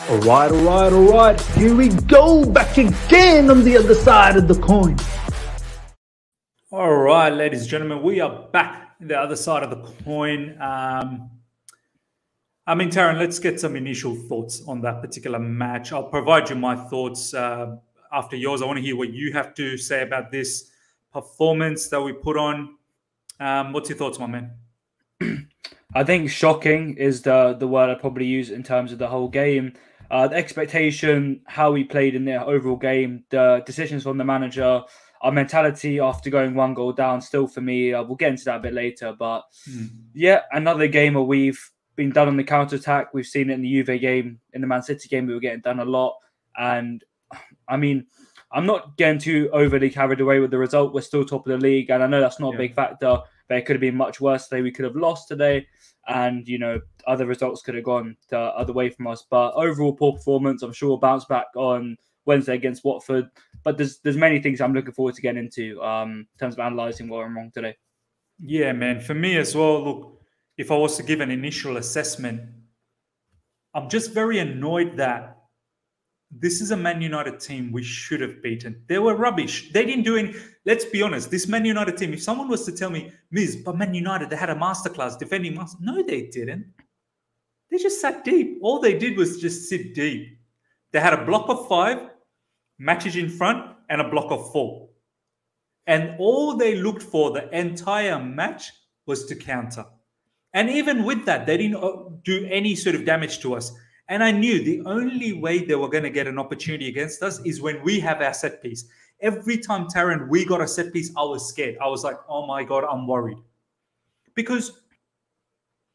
All right. Here we go, back again on the other side of the coin. All right, ladies and gentlemen, we are back on the other side of the coin. Taryn, let's get some initial thoughts on that particular match. I'll provide you my thoughts after yours. I want to hear what you have to say about this performance that we put on. What's your thoughts, my man? I think shocking is the word I'd probably use in terms of the whole game. The expectation, how we played in the overall game, the decisions from the manager, our mentality after going 1 goal down, still for me, we'll get into that a bit later. But yeah, another game where we've been done on the counter-attack. We've seen it in the Juve game, in the Man City game, we were getting done a lot. And I mean, I'm not getting too overly carried away with the result. We're still top of the league, and I know that's not a big factor, but it could have been much worse today. We could have lost today, and, you know, other results could have gone the other way from us. But overall poor performance. I'm sure we'll bounce back on Wednesday against Watford. But there's many things I'm looking forward to getting into in terms of analysing what I'm wrong today. Yeah, man. For me as well, look, if I was to give an initial assessment, I'm just very annoyed that this is a Man United team we should have beaten. They were rubbish. They didn't do any... Let's be honest, this Man United team, if someone was to tell me, Miz, but Man United, they had a masterclass defending master. No, they didn't. They just sat deep. All they did was just sit deep. They had a block of 5, matches in front, and a block of 4. And all they looked for the entire match was to counter. And even with that, they didn't do any sort of damage to us. And I knew the only way they were going to get an opportunity against us is when we have our set piece. Every time, Taryn, we got a set piece, I was scared. I was like, oh my God, I'm worried. Because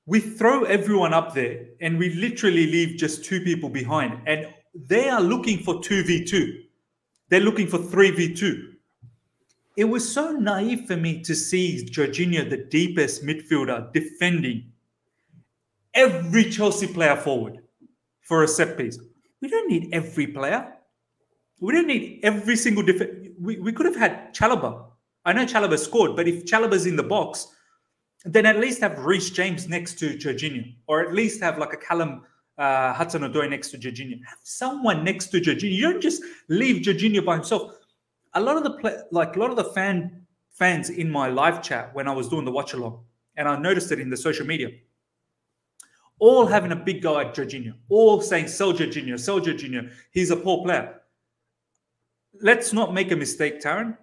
we throw everyone up there and we literally leave just 2 people behind. And they are looking for 2v2. They're looking for 3v2. It was so naive for me to see Jorginho, the deepest midfielder, defending every Chelsea player forward for a set piece. We don't need every player. We don't need every single defense. We could have had Chalobah. I know Chalobah scored, but if Chalobah's in the box, then at least have Reece James next to Jorginho, or at least have like a Callum Hudson-Odoi next to Jorginho. Have someone next to Jorginho. You don't just leave Jorginho by himself. A lot of the fans in my live chat when I was doing the watch along, and I noticed it in the social media, all having a big go at Jorginho, all saying, sell Jorginho, he's a poor player. Let's not make a mistake, Taryn.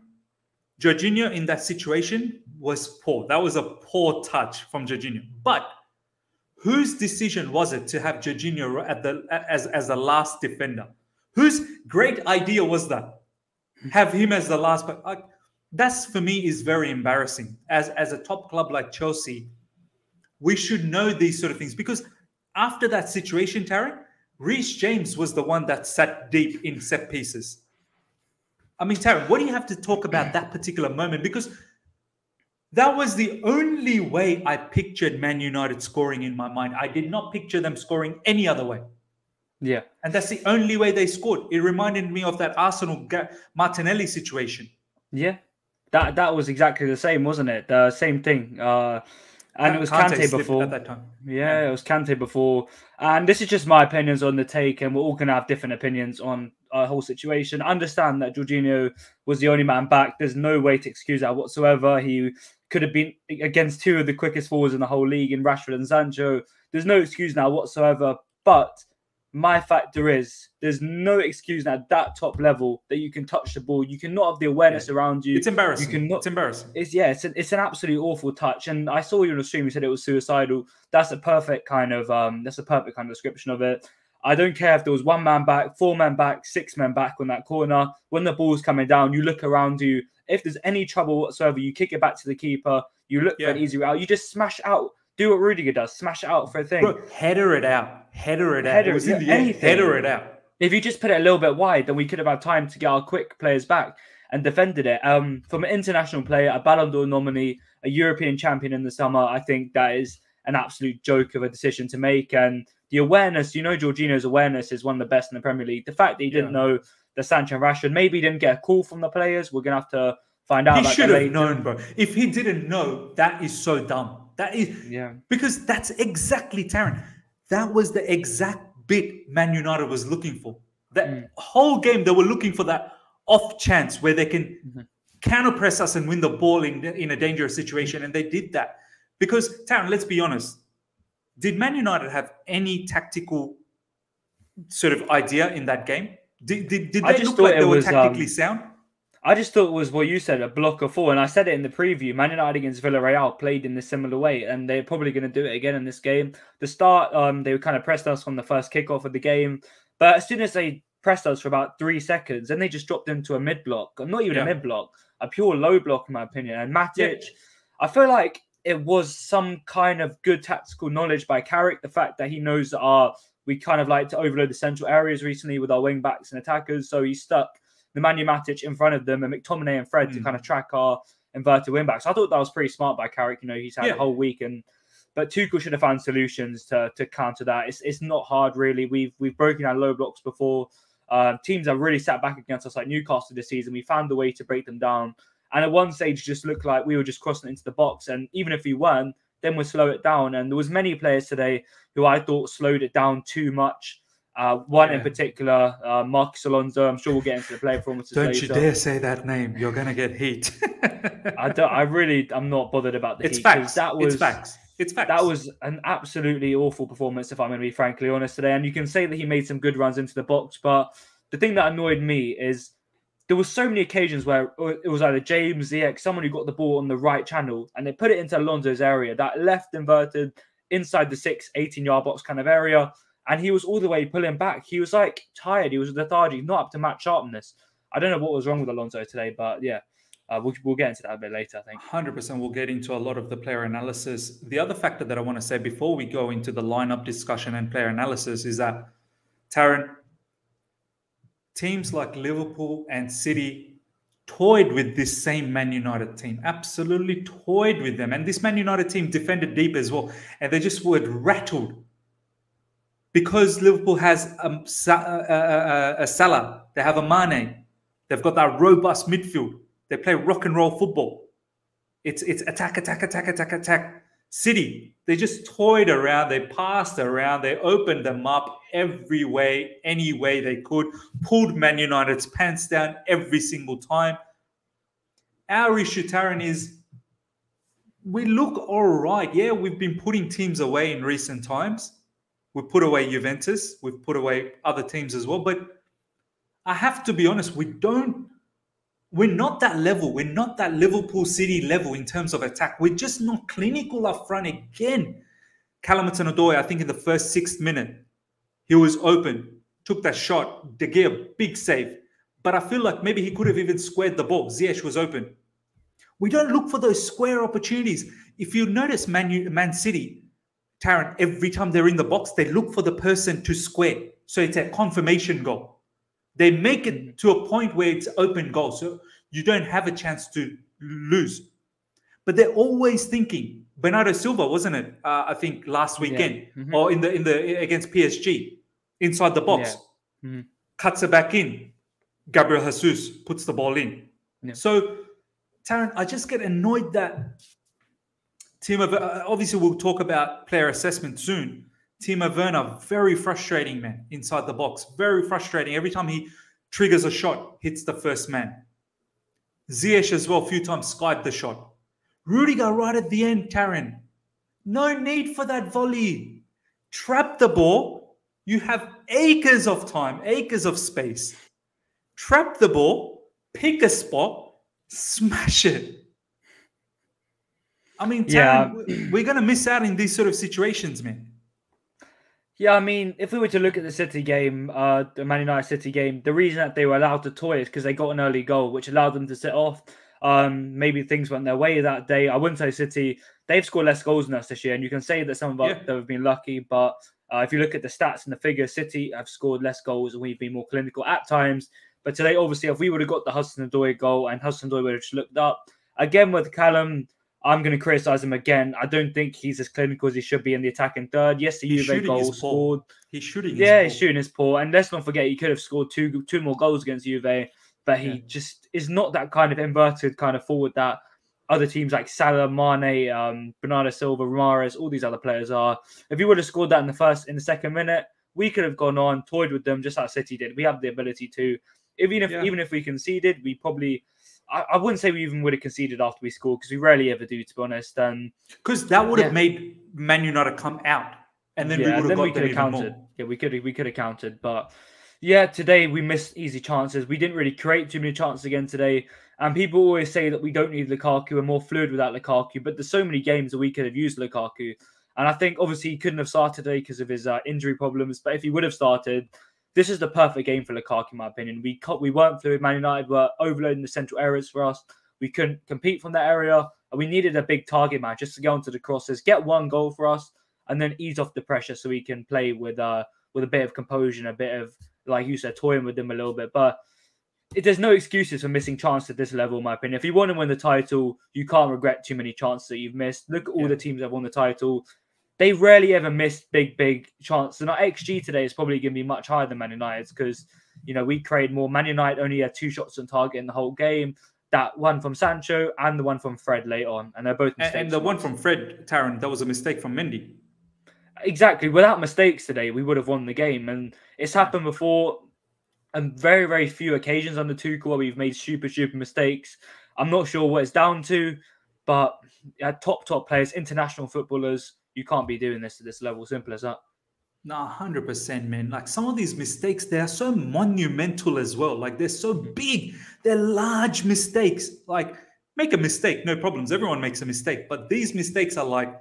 Jorginho in that situation was poor. That was a poor touch from Jorginho. But whose decision was it to have Jorginho as the last defender? Whose great idea was that? Have him as the last... That's, for me, is very embarrassing. As a top club like Chelsea, we should know these sort of things. Because after that situation, Taryn, Reece James was the one that sat deep in set pieces. I mean, Taryn, what do you have to talk about that particular moment? Because that was the only way I pictured Man United scoring in my mind. I did not picture them scoring any other way. Yeah. And that's the only way they scored. It reminded me of that Arsenal Martinelli situation. Yeah. That was exactly the same, wasn't it? The same thing. And it was Kante before. At that time. Yeah, it was Kante before. And this is just my opinions on the take, and we're all going to have different opinions on our whole situation. Understand that Jorginho was the only man back. There's no way to excuse that whatsoever. He could have been against 2 of the quickest forwards in the whole league in Rashford and Sancho. There's no excuse now whatsoever. But my factor is there's no excuse at that top level that you can touch the ball. You cannot have the awareness around you. It's embarrassing. You cannot, it's embarrassing. It's an absolutely awful touch. And I saw you on the stream. You said it was suicidal. That's a perfect kind of description of it. I don't care if there was 1 man back, 4 men back, 6 men back on that corner. When the ball's coming down, you look around you. If there's any trouble whatsoever, you kick it back to the keeper. You look for an easy route. You just smash out. Do what Rudiger does. Smash it out for a thing. Bro, header it out. It was in the end. Header it out. If you just put it a little bit wide, then we could have had time to get our quick players back and defended it. From an international player, a Ballon d'Or nominee, a European champion in the summer, I think that is an absolute joke of a decision to make. And the awareness, Jorginho's awareness is one of the best in the Premier League. The fact that he didn't know the Sancho and Rashford, maybe he didn't get a call from the players. We're going to have to find out. He should have known, bro. If he didn't know, that is so dumb. That is because that's exactly, Taryn. That was the exact bit Man United was looking for. That whole game, they were looking for that off chance where they can counter press us and win the ball in a dangerous situation. And they did that. Because, Taron, let's be honest. Did Man United have any tactical sort of idea in that game? Did they look like they were tactically sound? I just thought it was what you said, a block of 4. And I said it in the preview. Man United against Villarreal played in a similar way. And they're probably going to do it again in this game. The start, they kind of pressed us from the first kickoff of the game. But as soon as they pressed us for about 3 seconds, then they just dropped into a mid-block. Not even a mid-block. A pure low block, in my opinion. And Matic, I feel like it was some kind of good tactical knowledge by Carrick. The fact that he knows that we kind of like to overload the central areas recently with our wing-backs and attackers. So he stuck Nemanja Matic in front of them and McTominay and Fred to kind of track our inverted wing-backs. I thought that was pretty smart by Carrick. You know, he's had a whole week. But Tuchel should have found solutions to counter that. It's not hard, really. We've broken down low blocks before. Teams have really sat back against us, like Newcastle this season. We found a way to break them down. And at one stage, it just looked like we were just crossing into the box. And even if we weren't, then we'd slow it down. And there was many players today who I thought slowed it down too much. One in particular, Marcus Alonso. I'm sure we'll get into the player performances later. Don't you dare say that name. You're going to get heat. I'm not bothered about the heat. Facts. It's facts. It's facts. That was an absolutely awful performance, if I'm going to be frankly honest today. And you can say that he made some good runs into the box, but the thing that annoyed me is there was so many occasions where it was either James, Ziyech, someone who got the ball on the right channel, and they put it into Alonso's area, that left inverted inside the 18-yard box kind of area, and he was all the way pulling back. He was like tired. He was lethargic, not up to match sharpness. I don't know what was wrong with Alonso today, but yeah. We'll get into that a bit later, I think. 100% we'll get into a lot of the player analysis. The other factor that I want to say before we go into the lineup discussion and player analysis is that, Taron, teams like Liverpool and City toyed with this same Man United team. Absolutely toyed with them. And this Man United team defended deep as well. And they just were rattled. Because Liverpool has a Salah. They have a Mane. They've got that robust midfield. They play rock and roll football. It's attack, attack, attack, attack, attack. City, they just toyed around. They passed around. They opened them up every way, any way they could. Pulled Man United's pants down every single time. Our issue, Taron, is we look all right. Yeah, we've been putting teams away in recent times. We've put away Juventus. We've put away other teams as well. But I have to be honest, we're not that level. We're not that Liverpool City level in terms of attack. We're just not clinical up front again. Callum Hudson-Odoi, I think in the first 6th minute, he was open, took that shot. De Gea, big save. But I feel like maybe he could have even squared the ball. Ziyech was open. We don't look for those square opportunities. If you notice Man City, Taron, every time they're in the box, they look for the person to square. So it's a confirmation goal. They make it to a point where it's open goal, so you don't have a chance to lose. But they're always thinking. Bernardo Silva, wasn't it? I think last weekend, or in the against PSG, inside the box, cuts it back in. Gabriel Jesus puts the ball in. Yeah. So, Taron, I just get annoyed that obviously we'll talk about player assessment soon. Timo Werner, very frustrating, man, inside the box. Very frustrating. Every time he triggers a shot, hits the first man. Ziyech as well, a few times skied the shot. Rudiger right at the end, Taron. No need for that volley. Trap the ball. You have acres of time, acres of space. Trap the ball, pick a spot, smash it. I mean, Taron, we're going to miss out in these sort of situations, man. Yeah, I mean, if we were to look at the City game, the Man United City game, the reason that they were allowed to toy is because they got an early goal, which allowed them to sit off. Maybe things went their way that day. I wouldn't say City, they've scored less goals than us this year, and you can say that some of us have been lucky, but if you look at the stats and the figures, City have scored less goals and we've been more clinical at times. But today, obviously, if we would have got the Hudson-Odoi goal and Hudson-Odoi would have just looked up, again with Callum, I'm going to criticise him again. I don't think he's as clinical as he should be in the attacking third. Yes, the Juve goal scored. He's shooting he's shooting his paw. And let's not forget, he could have scored two more goals against Juve, but he just is not that kind of inverted kind of forward that other teams like Salah, Mane, Bernardo Silva, Ramirez, all these other players are. If you would have scored that in the second minute, we could have gone on, toyed with them just like City did. We have the ability to. Even if we conceded, we probably... I wouldn't say we even would have conceded after we scored, because we rarely ever do, to be honest. Because that would have made Man United come out, and then we would have got them even countered. more. Yeah, we could have countered, but yeah, today we missed easy chances. We didn't really create too many chances again today. And people always say that we don't need Lukaku, we're more fluid without Lukaku, but there's so many games that we could have used Lukaku. And I think obviously he couldn't have started today because of his injury problems. But if he would have started, this is the perfect game for Lukaku, in my opinion. We weren't fluid. Man United were overloading the central areas for us. We couldn't compete from that area. And we needed a big target man just to get onto the crosses, get one goal for us, and then ease off the pressure so we can play with a bit of composure and a bit of, like you said, toying with them a little bit. But there's no excuses for missing chances at this level, in my opinion. If you want to win the title, you can't regret too many chances that you've missed. Look at all the teams that have won the title. They rarely ever miss big chances. And our XG today is probably going to be much higher than Man United's because, we created more. Man United only had 2 shots on target in the whole game. That one from Sancho and the one from Fred late on. And they're both mistakes. And the one from Fred, Taron, that was a mistake from Mendy. Exactly. Without mistakes today, we would have won the game. And it's happened before on very, very few occasions under Tuchel where we've made stupid mistakes. I'm not sure what it's down to, but top players, international footballers, you can't be doing this at this level. Simple as that. No, 100%, man. Like some of these mistakes, they are so monumental as well. Like they're so big. They're large mistakes. Like make a mistake, no problems. Everyone makes a mistake. But these mistakes are like,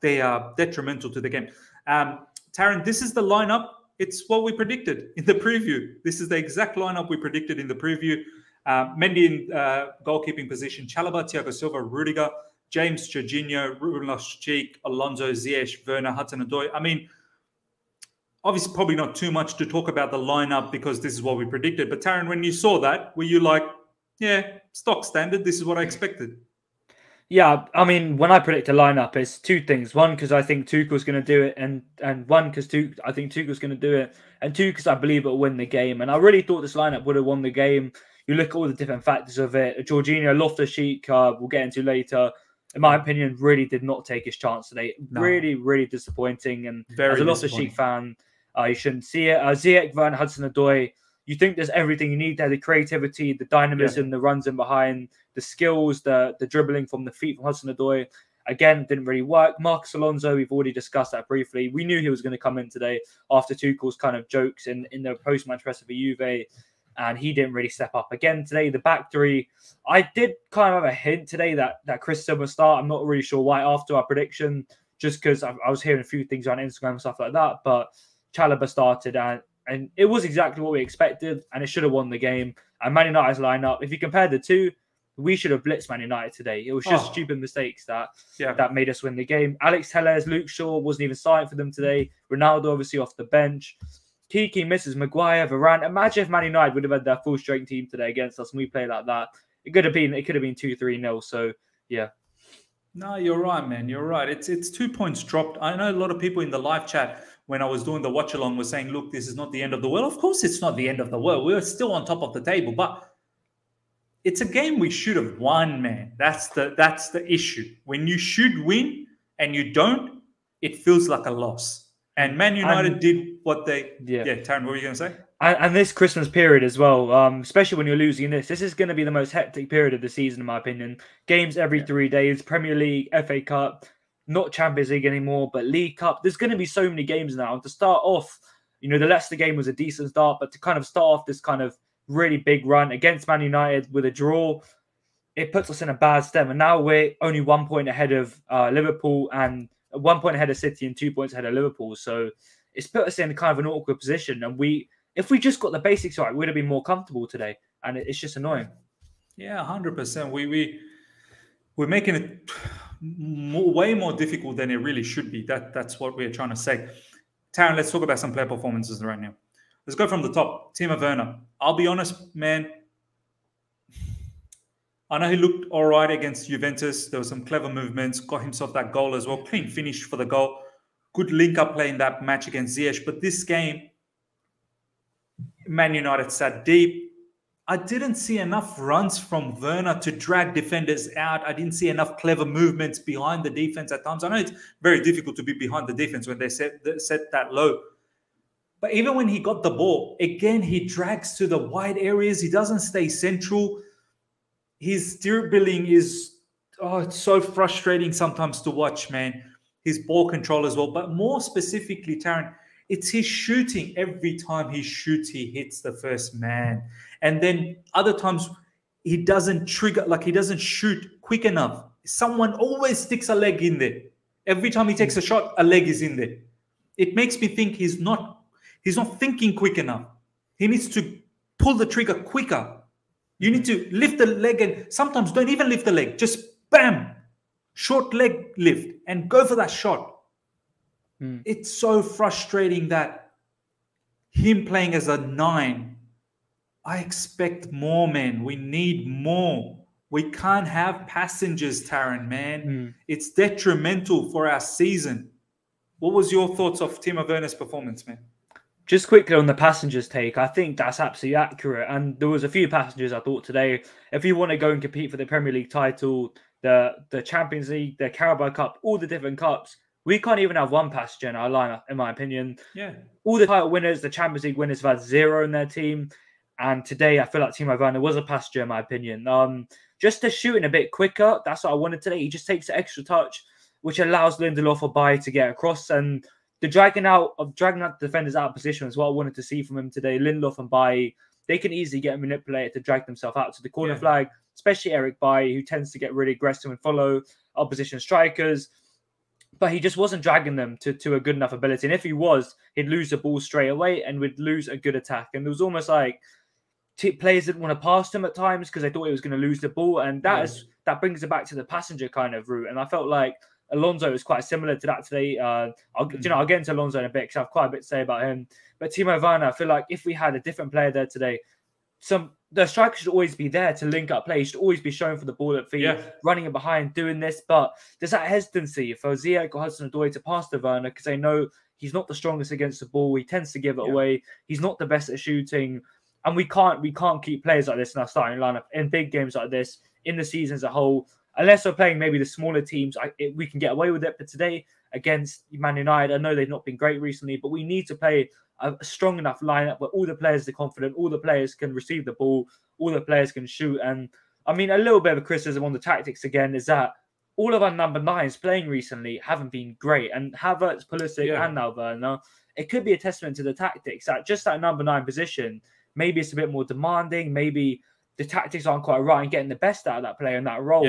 they are detrimental to the game. Taron, this is the lineup. It's what we predicted in the preview. This is the exact lineup we predicted in the preview. Mendy in goalkeeping position, Chalobah, Thiago Silva, Rudiger, James, Jorginho, Ruben Loftus-Cheek, Alonso, Ziyech, Werner, Hudson-Odoi. I mean, obviously probably not too much to talk about the lineup because this is what we predicted. But Taron, when you saw that, were you like, yeah, stock standard, this is what I expected? Yeah, I mean, when I predict a lineup, it's 2 things. 1, because I think Tuchel's going to do it, and 1, because I think Tuchel's going to do it, and 2, because I believe it'll win the game. And I really thought this lineup would have won the game. You look at all the different factors of it. Jorginho, Loftus-Cheek, we'll get into later, in my opinion, really did not take his chance today. No. Really, really disappointing. And as a Loftus-Cheek fan, you shouldn't see it. Ziyech, Werner, Hudson-Odoi, you think there's everything you need there, the creativity, the dynamism, the runs in behind, the skills, the dribbling from the feet from Hudson-Odoi. Again, didn't really work. Marcus Alonso, we've already discussed that briefly. We knew he was going to come in today after Tuchel's kind of jokes in the post-match presser for Juve, and he didn't really step up. Again, today, the back 3, I did kind of have a hint today that Chris Silva start. I'm not really sure why after our prediction, just because I was hearing a few things on Instagram and stuff like that, but Chalobah started, and it was exactly what we expected, and it should have won the game. And Man United's lineup, if you compare the 2, we should have blitzed Man United today. It was just stupid mistakes that made us win the game. Alex Telles, Luke Shaw wasn't even starting for them today. Ronaldo obviously off the bench. Kiki misses Maguire, Varane. Imagine if Man United would have had their full strength team today against us and we played like that. It could have been 2-3-0. So yeah. No, you're right, man. You're right. It's 2 points dropped. I know a lot of people in the live chat when I was doing the watch along were saying, look, this is not the end of the world. Of course it's not the end of the world. We're still on top of the table, but it's a game we should have won, man. That's the issue. When you should win and you don't, it feels like a loss. And Man United did what they... Yeah, Taron, what were you going to say? And this Christmas period as well, especially when you're losing this is going to be the most hectic period of the season, in my opinion. Games every 3 days, Premier League, FA Cup, not Champions League anymore, but League Cup. There's going to be so many games now. And to start off, the Leicester game was a decent start, but to kind of start off this kind of really big run against Man United with a draw, it puts us in a bad stem. And now we're only 1 point ahead of Liverpool and 1 point ahead of City and 2 points ahead of Liverpool. So it's put us in kind of an awkward position. And if we just got the basics right, we would have been more comfortable today. And it's just annoying. Yeah, 100%. We're making it way more difficult than it really should be. That's what we're trying to say. Taron, let's talk about some player performances right now. Let's go from the top. Timo Werner. I'll be honest, man. I know he looked all right against Juventus. There were some clever movements. Got himself that goal as well. Clean finish for the goal. Good link-up play in that match against Ziyech. But this game, Man United sat deep. I didn't see enough runs from Werner to drag defenders out. I didn't see enough clever movements behind the defense at times. I know it's very difficult to be behind the defense when they set that low. But even when he got the ball, again, he drags to the wide areas. He doesn't stay central. His dribbling is, it's so frustrating sometimes to watch, man. His ball control as well. But more specifically, Taryn, it's his shooting. Every time he shoots, he hits the first man. And then other times he doesn't trigger, like he doesn't shoot quick enough. Someone always sticks a leg in there. Every time he takes a shot, a leg is in there. It makes me think he's not thinking quick enough. He needs to pull the trigger quicker. You need to lift the leg, and sometimes don't even lift the leg. Just bam, short leg lift and go for that shot. It's so frustrating that him playing as a 9, I expect more, man. We need more. We can't have passengers, Taryn, man. It's detrimental for our season. What was your thoughts of Timo Werner's performance, man? Just quickly on the passengers take, I think that's absolutely accurate. And there was a few passengers I thought today. If you want to go and compete for the Premier League title, the Champions League, the Carabao Cup, all the different cups, we can't even have one passenger in our lineup, in my opinion. Yeah. All the title winners, the Champions League winners have had 0 in their team. And today, I feel like Timo Werner was a passenger, in my opinion. Just to shooting a bit quicker, that's what I wanted today. He just takes an extra touch, which allows Lindelof or Bailly to get across. And the dragging out the defenders out of position is what I wanted to see from him today. Lindelof and Bailly, they can easily get manipulated to drag themselves out to the corner flag, especially Eric Bailly, who tends to get really aggressive and follow opposition strikers. But he just wasn't dragging them to a good enough ability. And if he was, he'd lose the ball straight away and would lose a good attack. And it was almost like players didn't want to pass him at times because they thought he was going to lose the ball. And that brings it back to the passenger kind of route. And I felt like Alonso was quite similar to that today. I'll get into Alonso in a bit because I have quite a bit to say about him. But Timo Werner, I feel like if we had a different player there today, the striker should always be there to link up play. He should always be showing for the ball at feet, running it behind, doing this. But there's that hesitancy for Ziyech or Hudson-Odoi to pass to Werner because they know he's not the strongest against the ball. He tends to give it away. He's not the best at shooting. And we can't keep players like this in our starting lineup in big games like this, in the season as a whole. Unless we're playing maybe the smaller teams, we can get away with it. But today, against Man United, I know they've not been great recently, but we need to play a strong enough lineup where all the players are confident, all the players can receive the ball, all the players can shoot. And I mean, a little bit of a criticism on the tactics again is that all of our number 9s playing recently haven't been great. And Havertz, Pulisic, and now Werner, it could be a testament to the tactics that just that number 9 position, maybe it's a bit more demanding, maybe the tactics aren't quite right and getting the best out of that player in that role.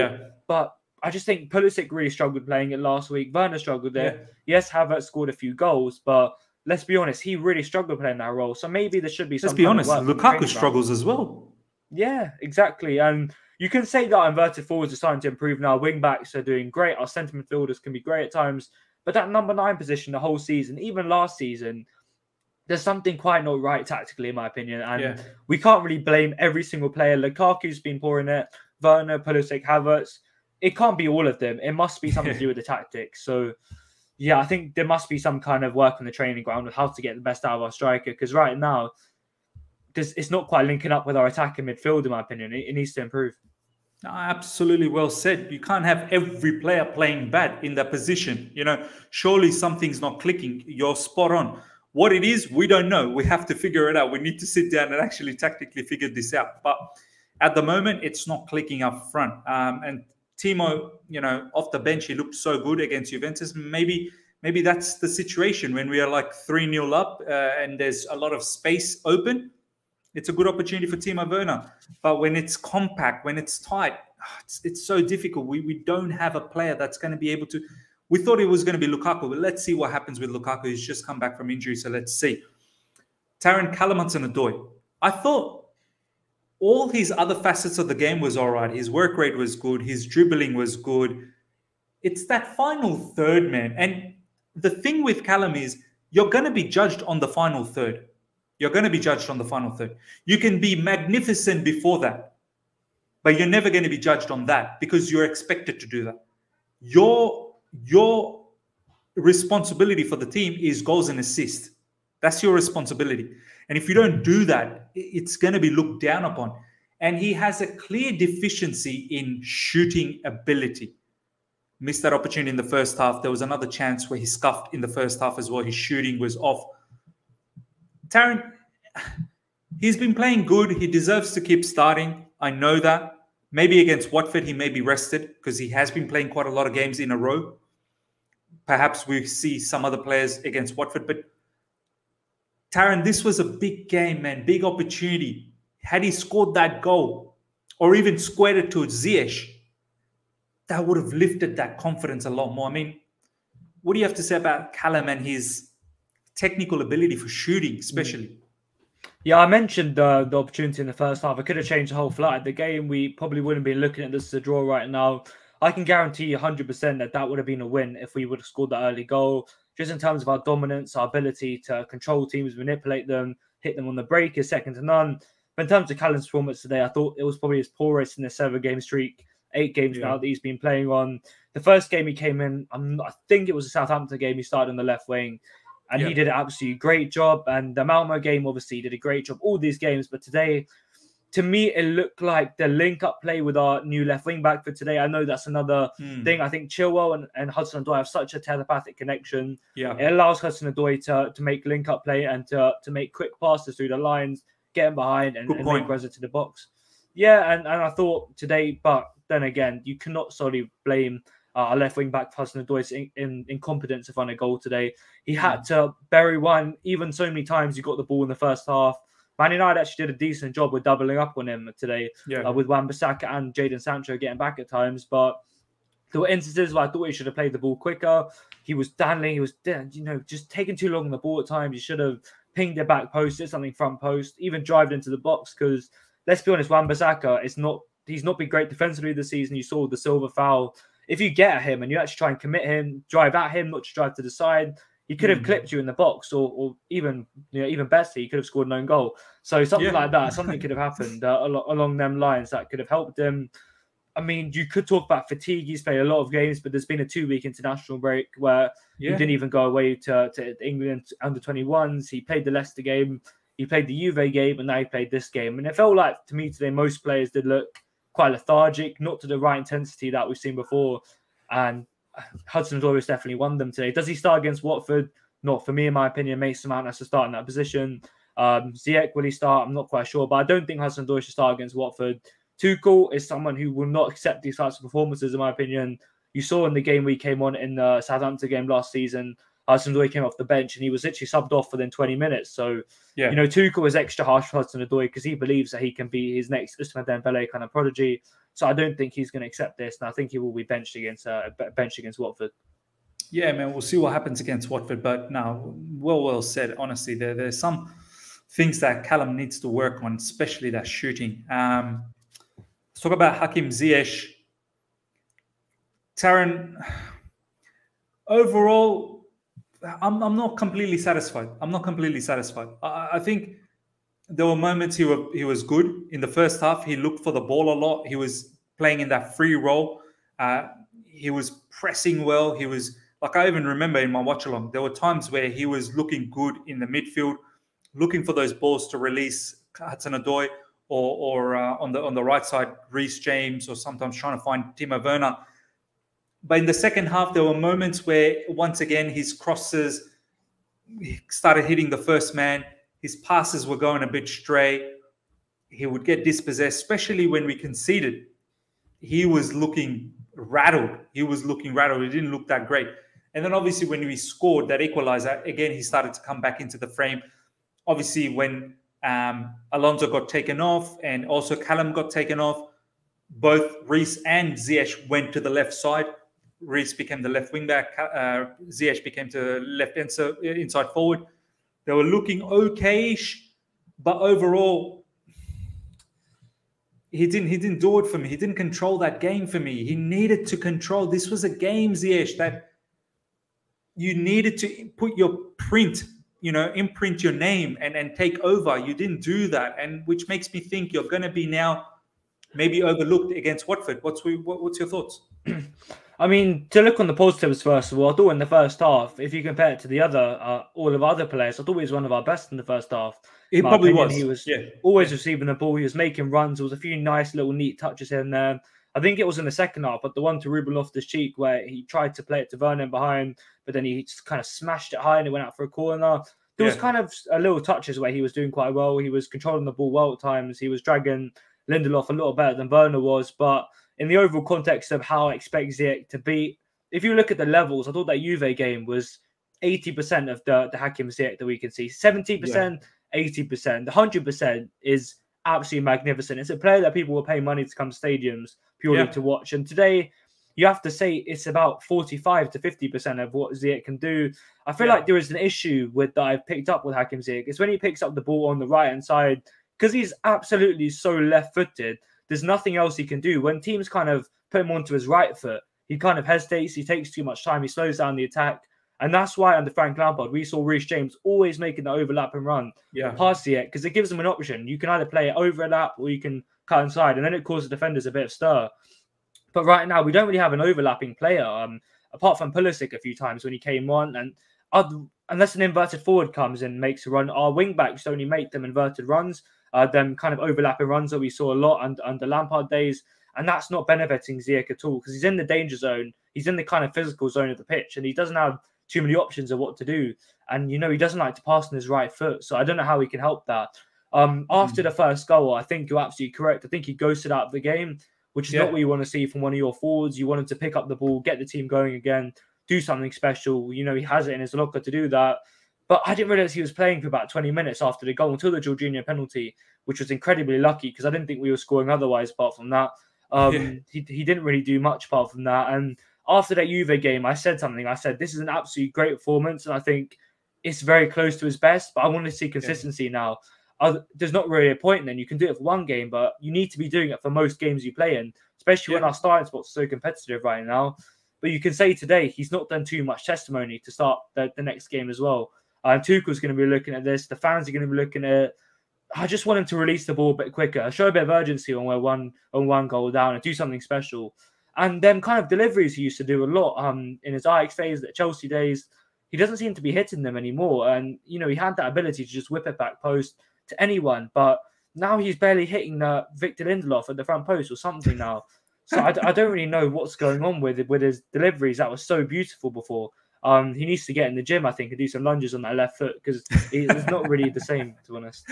But I just think Pulisic really struggled playing it last week. Werner struggled there. Yes, Havertz scored a few goals, but let's be honest, he really struggled playing that role. So maybe there should be some. Let's be honest, Lukaku struggles as well. Yeah, exactly. And you can say that our inverted forwards are starting to improve now. Wing backs are doing great. Our centre midfielders can be great at times. But that number 9 position the whole season, even last season, there's something quite not right tactically, in my opinion. And we can't really blame every single player. Lukaku's been poor in it. Werner, Pulisic, Havertz. It can't be all of them. It must be something to do with the tactics. So, yeah, I think there must be some kind of work on the training ground with how to get the best out of our striker. Because right now, it's not quite linking up with our attacking midfield, in my opinion. It needs to improve. Absolutely well said. You can't have every player playing bad in that position. Surely something's not clicking. You're spot on. What it is, we don't know. We have to figure it out. We need to sit down and actually tactically figure this out. But at the moment, it's not clicking up front. And Timo, off the bench, he looked so good against Juventus. Maybe that's the situation when we are like 3-0 up and there's a lot of space open. It's a good opportunity for Timo Werner. But when it's compact, when it's tight, it's so difficult. We don't have a player that's going to be able to. We thought it was going to be Lukaku, but let's see what happens with Lukaku. He's just come back from injury, so let's see. Taryn, Callum Hudson-Odoi. I thought all his other facets of the game was all right. His work rate was good. His dribbling was good. It's that final third, man. And the thing with Callum is you're going to be judged on the final third. You're going to be judged on the final third. You can be magnificent before that, but you're never going to be judged on that because you're expected to do that. Your responsibility for the team is goals and assists. That's your responsibility. And if you don't do that, it's going to be looked down upon. And he has a clear deficiency in shooting ability. Missed that opportunity in the first half. There was another chance where he scuffed in the first half as well. His shooting was off. Tarrant, he's been playing good. He deserves to keep starting. I know that. Maybe against Watford, he may be rested because he has been playing quite a lot of games in a row. Perhaps we see some other players against Watford. But Tarrant, this was a big game, man. Big opportunity. Had he scored that goal or even squared it to Ziyech, that would have lifted that confidence a lot more. I mean, what do you have to say about Callum and his technical ability for shooting, especially? Yeah, I mentioned the opportunity in the first half. I could have changed the whole flight of the game. We probably wouldn't be looking at this as a draw right now. I can guarantee you 100% that that would have been a win if we would have scored that early goal. Just in terms of our dominance, our ability to control teams, manipulate them, hit them on the break is second to none. But in terms of Callum's performance today, I thought it was probably his poorest in the 7-game streak. 8 games now that he's been playing on. The first game he came in, I think it was a Southampton game, he started on the left wing. And he did an absolutely great job. And the Malmo game, obviously, did a great job. All these games. But today, to me, it looked like the link-up play with our new left wing-back for today. I know that's another thing. I think Chilwell and Hudson-Odoi have such a telepathic connection. Yeah. It allows Hudson-Odoi to make link-up play and to make quick passes through the lines, get him behind and make runs into the box. Yeah, and I thought today, but then again, you cannot solely blame our left wing back Hudson-Odoi's incompetence to find a goal today. He had to bury one even so many times. He got the ball in the first half. Man United actually did a decent job with doubling up on him today, with Wan-Bissaka and Jadon Sancho getting back at times. But there were instances where I thought he should have played the ball quicker. He was dangling. He was, just taking too long on the ball at times. He should have pinged it back post, did something front post, even drived into the box. Because let's be honest, Wan-Bissaka he's not been great defensively this season. You saw the Silva foul. If you get at him and you actually try and commit him, drive at him, not just drive to the side, he could have clipped you in the box, or even better, he could have scored an own goal. So something like that, something could have happened along them lines that could have helped him. I mean, you could talk about fatigue. He's played a lot of games, but there's been a 2-week international break where he didn't even go away to England under-21s. He played the Leicester game, he played the Juve game, and now he played this game. And it felt like, to me today, most players did look quite lethargic, not to the right intensity that we've seen before. And Hudson-Odoi has definitely won them today. Does he start against Watford? Not for me, in my opinion. Mason Mount has to start in that position. Ziyech, will he start? I'm not quite sure, but I don't think Hudson-Odoi should start against Watford. Tuchel is someone who will not accept these types of performances, in my opinion. You saw in the game we came on in the Southampton game last season, Hudson-Odoi came off the bench and he was literally subbed off within 20 minutes. So, Tuchel is extra harsh for Hudson-Odoi because he believes that he can be his next Ousmane Dembele kind of prodigy. So I don't think he's going to accept this. And I think he will be benched against Watford. Yeah, man, we'll see what happens against Watford. But no, well said. Honestly, there's some things that Callum needs to work on, especially that shooting. Let's talk about Hakim Ziyech. Tarrant, overall, I'm not completely satisfied. I think there were moments he was good. In the first half, he looked for the ball a lot. He was playing in that free role. He was pressing well. He was, like, I even remember in my watch-along, there were times where he was looking good in the midfield, looking for those balls to release Hudson-Odoi or on the right side, Reece James, or sometimes trying to find Timo Werner. But in the second half, there were moments where, once again, his crosses started hitting the first man. His passes were going a bit stray. He would get dispossessed, especially when we conceded. He was looking rattled. He didn't look that great. And then obviously when we scored that equalizer, again, he started to come back into the frame. Obviously when Alonso got taken off and also Callum got taken off, both Reece and Ziyech went to the left side. Reece became the left wing back. Ziyech became the left inside forward. They were looking okay-ish, but overall, he didn't do it for me. He didn't control that game for me. He needed to control. This was a game, Ziyech, that you needed to put your imprint your name and take over. You didn't do that, and which makes me think you're going to be now maybe overlooked against Watford. What's your thoughts? I mean, to look on the positives first of all, I thought in the first half, if you compare it to the other, all of other players, I thought he was one of our best in the first half. He In my probably opinion, was. he was Yeah. always receiving the ball. He was making runs. There was a few nice little neat touches in there. I think it was in the second half, but the one to Ruben Loftus-Cheek where he tried to play it to Werner behind, but then he just kind of smashed it high and it went out for a corner. There was kind of a little touches where he was doing quite well. He was controlling the ball well at times. He was dragging Lindelof a little better than Werner was, but in the overall context of how I expect Ziyech to be, if you look at the levels, I thought that Juve game was 80% of the Hakim Ziyech that we can see. 70%, 80%. The 100% is absolutely magnificent. It's a player that people will pay money to come to stadiums purely to watch. And today, you have to say it's about 45 to 50% of what Ziyech can do. I feel like there is an issue that I've picked up with Hakim Ziyech. It's when he picks up the ball on the right-hand side, because he's absolutely so left-footed. There's nothing else he can do. When teams kind of put him onto his right foot, he kind of hesitates. He takes too much time. He slows down the attack. And that's why under Frank Lampard, we saw Reece James always making the overlap and run past Ziyech, because it gives him an option. You can either play it overlap or you can cut inside, and then it causes defenders a bit of stir. But right now, we don't really have an overlapping player, apart from Pulisic a few times when he came on. And unless an inverted forward comes and makes a run, our wing-backs only make them inverted runs, them kind of overlapping runs that we saw a lot under Lampard days. And that's not benefiting Ziyech at all, because he's in the danger zone. He's in the kind of physical zone of the pitch, and he doesn't have too many options of what to do. And, you know, he doesn't like to pass on his right foot. So I don't know how he can help that. After the first goal, I think you're absolutely correct. I think he ghosted out of the game, which is not what you want to see from one of your forwards. You want him to pick up the ball, get the team going again, do something special. You know, he has it in his locker to do that. But I didn't realize he was playing for about 20 minutes after the goal, until the Jorginho penalty, which was incredibly lucky, because I didn't think we were scoring otherwise apart from that. He didn't really do much apart from that. And after that Juve game, I said something. I said, this is an absolutely great performance, and I think it's very close to his best, but I want to see consistency now. There's not really a point then. You can do it for one game, but you need to be doing it for most games you play in, especially when our starting spots are so competitive right now. But you can say today he's not done too much testimony to start the next game as well. Tuchel's going to be looking at this. The fans are going to be looking at it. I just want him to release the ball a bit quicker, show a bit of urgency when we're one goal down, and do something special. And them kind of deliveries he used to do a lot in his Ajax days, the Chelsea days, he doesn't seem to be hitting them anymore. And, you know, he had that ability to just whip it back post to anyone. But now he's barely hitting Victor Lindelof at the front post or something now. So I don't really know what's going on with his deliveries. That was so beautiful before. He needs to get in the gym, I think, and do some lunges on that left foot, because it's not really the same, to be honest.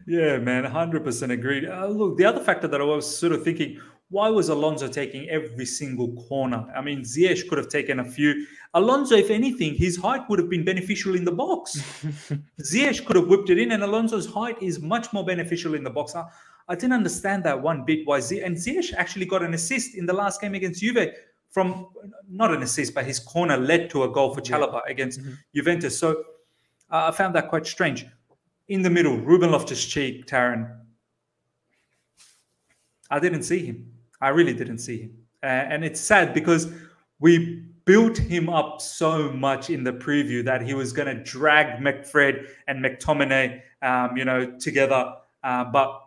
Yeah, man, 100% agreed. Look, the other factor that I was sort of thinking, why was Alonso taking every single corner? I mean, Ziyech could have taken a few. Alonso, if anything, his height would have been beneficial in the box. Ziyech could have whipped it in, and Alonso's height is much more beneficial in the box. I didn't understand that one bit. Why Ziyech actually got an assist in the last game against Juve from, not an assist, but his corner led to a goal for Chalobah against Juventus. So I found that quite strange. In the middle, Ruben Loftus-Cheek, Taron. I didn't see him. I really didn't see him. And it's sad because we built him up so much in the preview that he was going to drag McFred and McTominay, together. But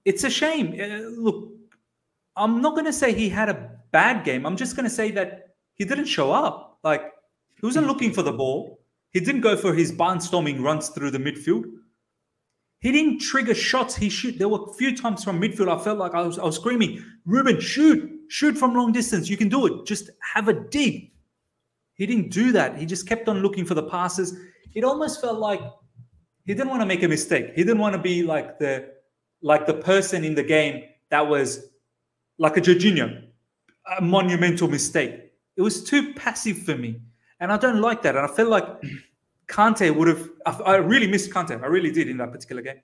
it's a shame. Look, I'm not going to say he had a bad game. I'm just going to say that he didn't show up. Like, he wasn't looking for the ball. He didn't go for his barnstorming runs through the midfield. He didn't trigger shots. There were a few times from midfield I felt like I was screaming, Ruben, shoot from long distance. You can do it. Just have a dig. He didn't do that. He just kept on looking for the passes. It almost felt like he didn't want to make a mistake. He didn't want to be like the person in the game that was like a Jorginho, a monumental mistake. It was too passive for me. And I don't like that. And I feel like Kante would have... I really missed Kante. I really did in that particular game.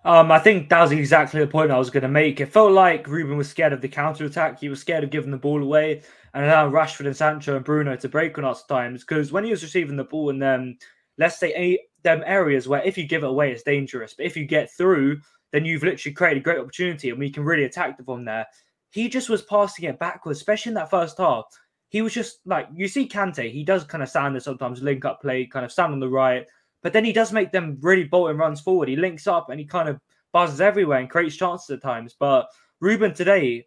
I think that was exactly the point I was going to make. It felt like Ruben was scared of the counter-attack. He was scared of giving the ball away and allowing Rashford and Sancho and Bruno to break on us at times. Because when he was receiving the ball in them, let's say them areas where if you give it away, it's dangerous. But if you get through, then you've literally created a great opportunity and we can really attack them from there. He just was passing it backwards, especially in that first half. He was just like, you see Kante, he does kind of stand there sometimes, link up play, kind of stand on the right. But then he does make them really bolting runs forward. He links up and he kind of buzzes everywhere and creates chances at times. But Ruben today,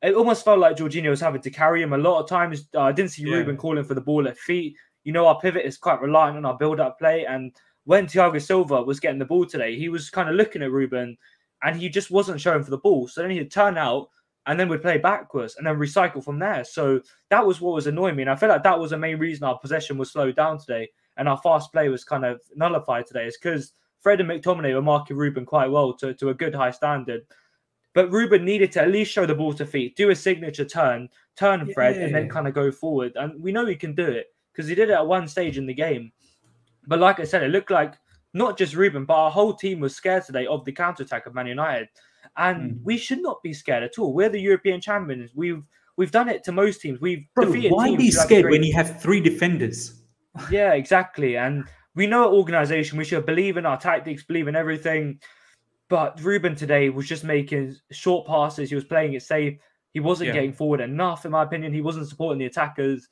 it almost felt like Jorginho was having to carry him a lot of times. I didn't see Yeah. Ruben calling for the ball at feet. You know, our pivot is quite reliant on our build-up play. And when Thiago Silva was getting the ball today, he was kind of looking at Ruben and he just wasn't showing for the ball. So then he'd turn out and then we'd play backwards and then recycle from there. So that was what was annoying me. And I feel like that was the main reason our possession was slowed down today and our fast play was kind of nullified today, is because Fred and McTominay were marking Ruben quite well to a good high standard. But Ruben needed to at least show the ball to feet, do a signature turn Fred, and then kind of go forward. And we know he can do it because he did it at one stage in the game. But like I said, it looked like not just Ruben, but our whole team was scared today of the counter-attack of Man United. And we should not be scared at all. We're the European champions. We've done it to most teams. We've defeated why teams be scared when you have 3 defenders? Yeah, exactly. And we know our organisation. We should believe in our tactics, believe in everything. But Ruben today was just making short passes. He was playing it safe. He wasn't getting forward enough, in my opinion. He wasn't supporting the attackers.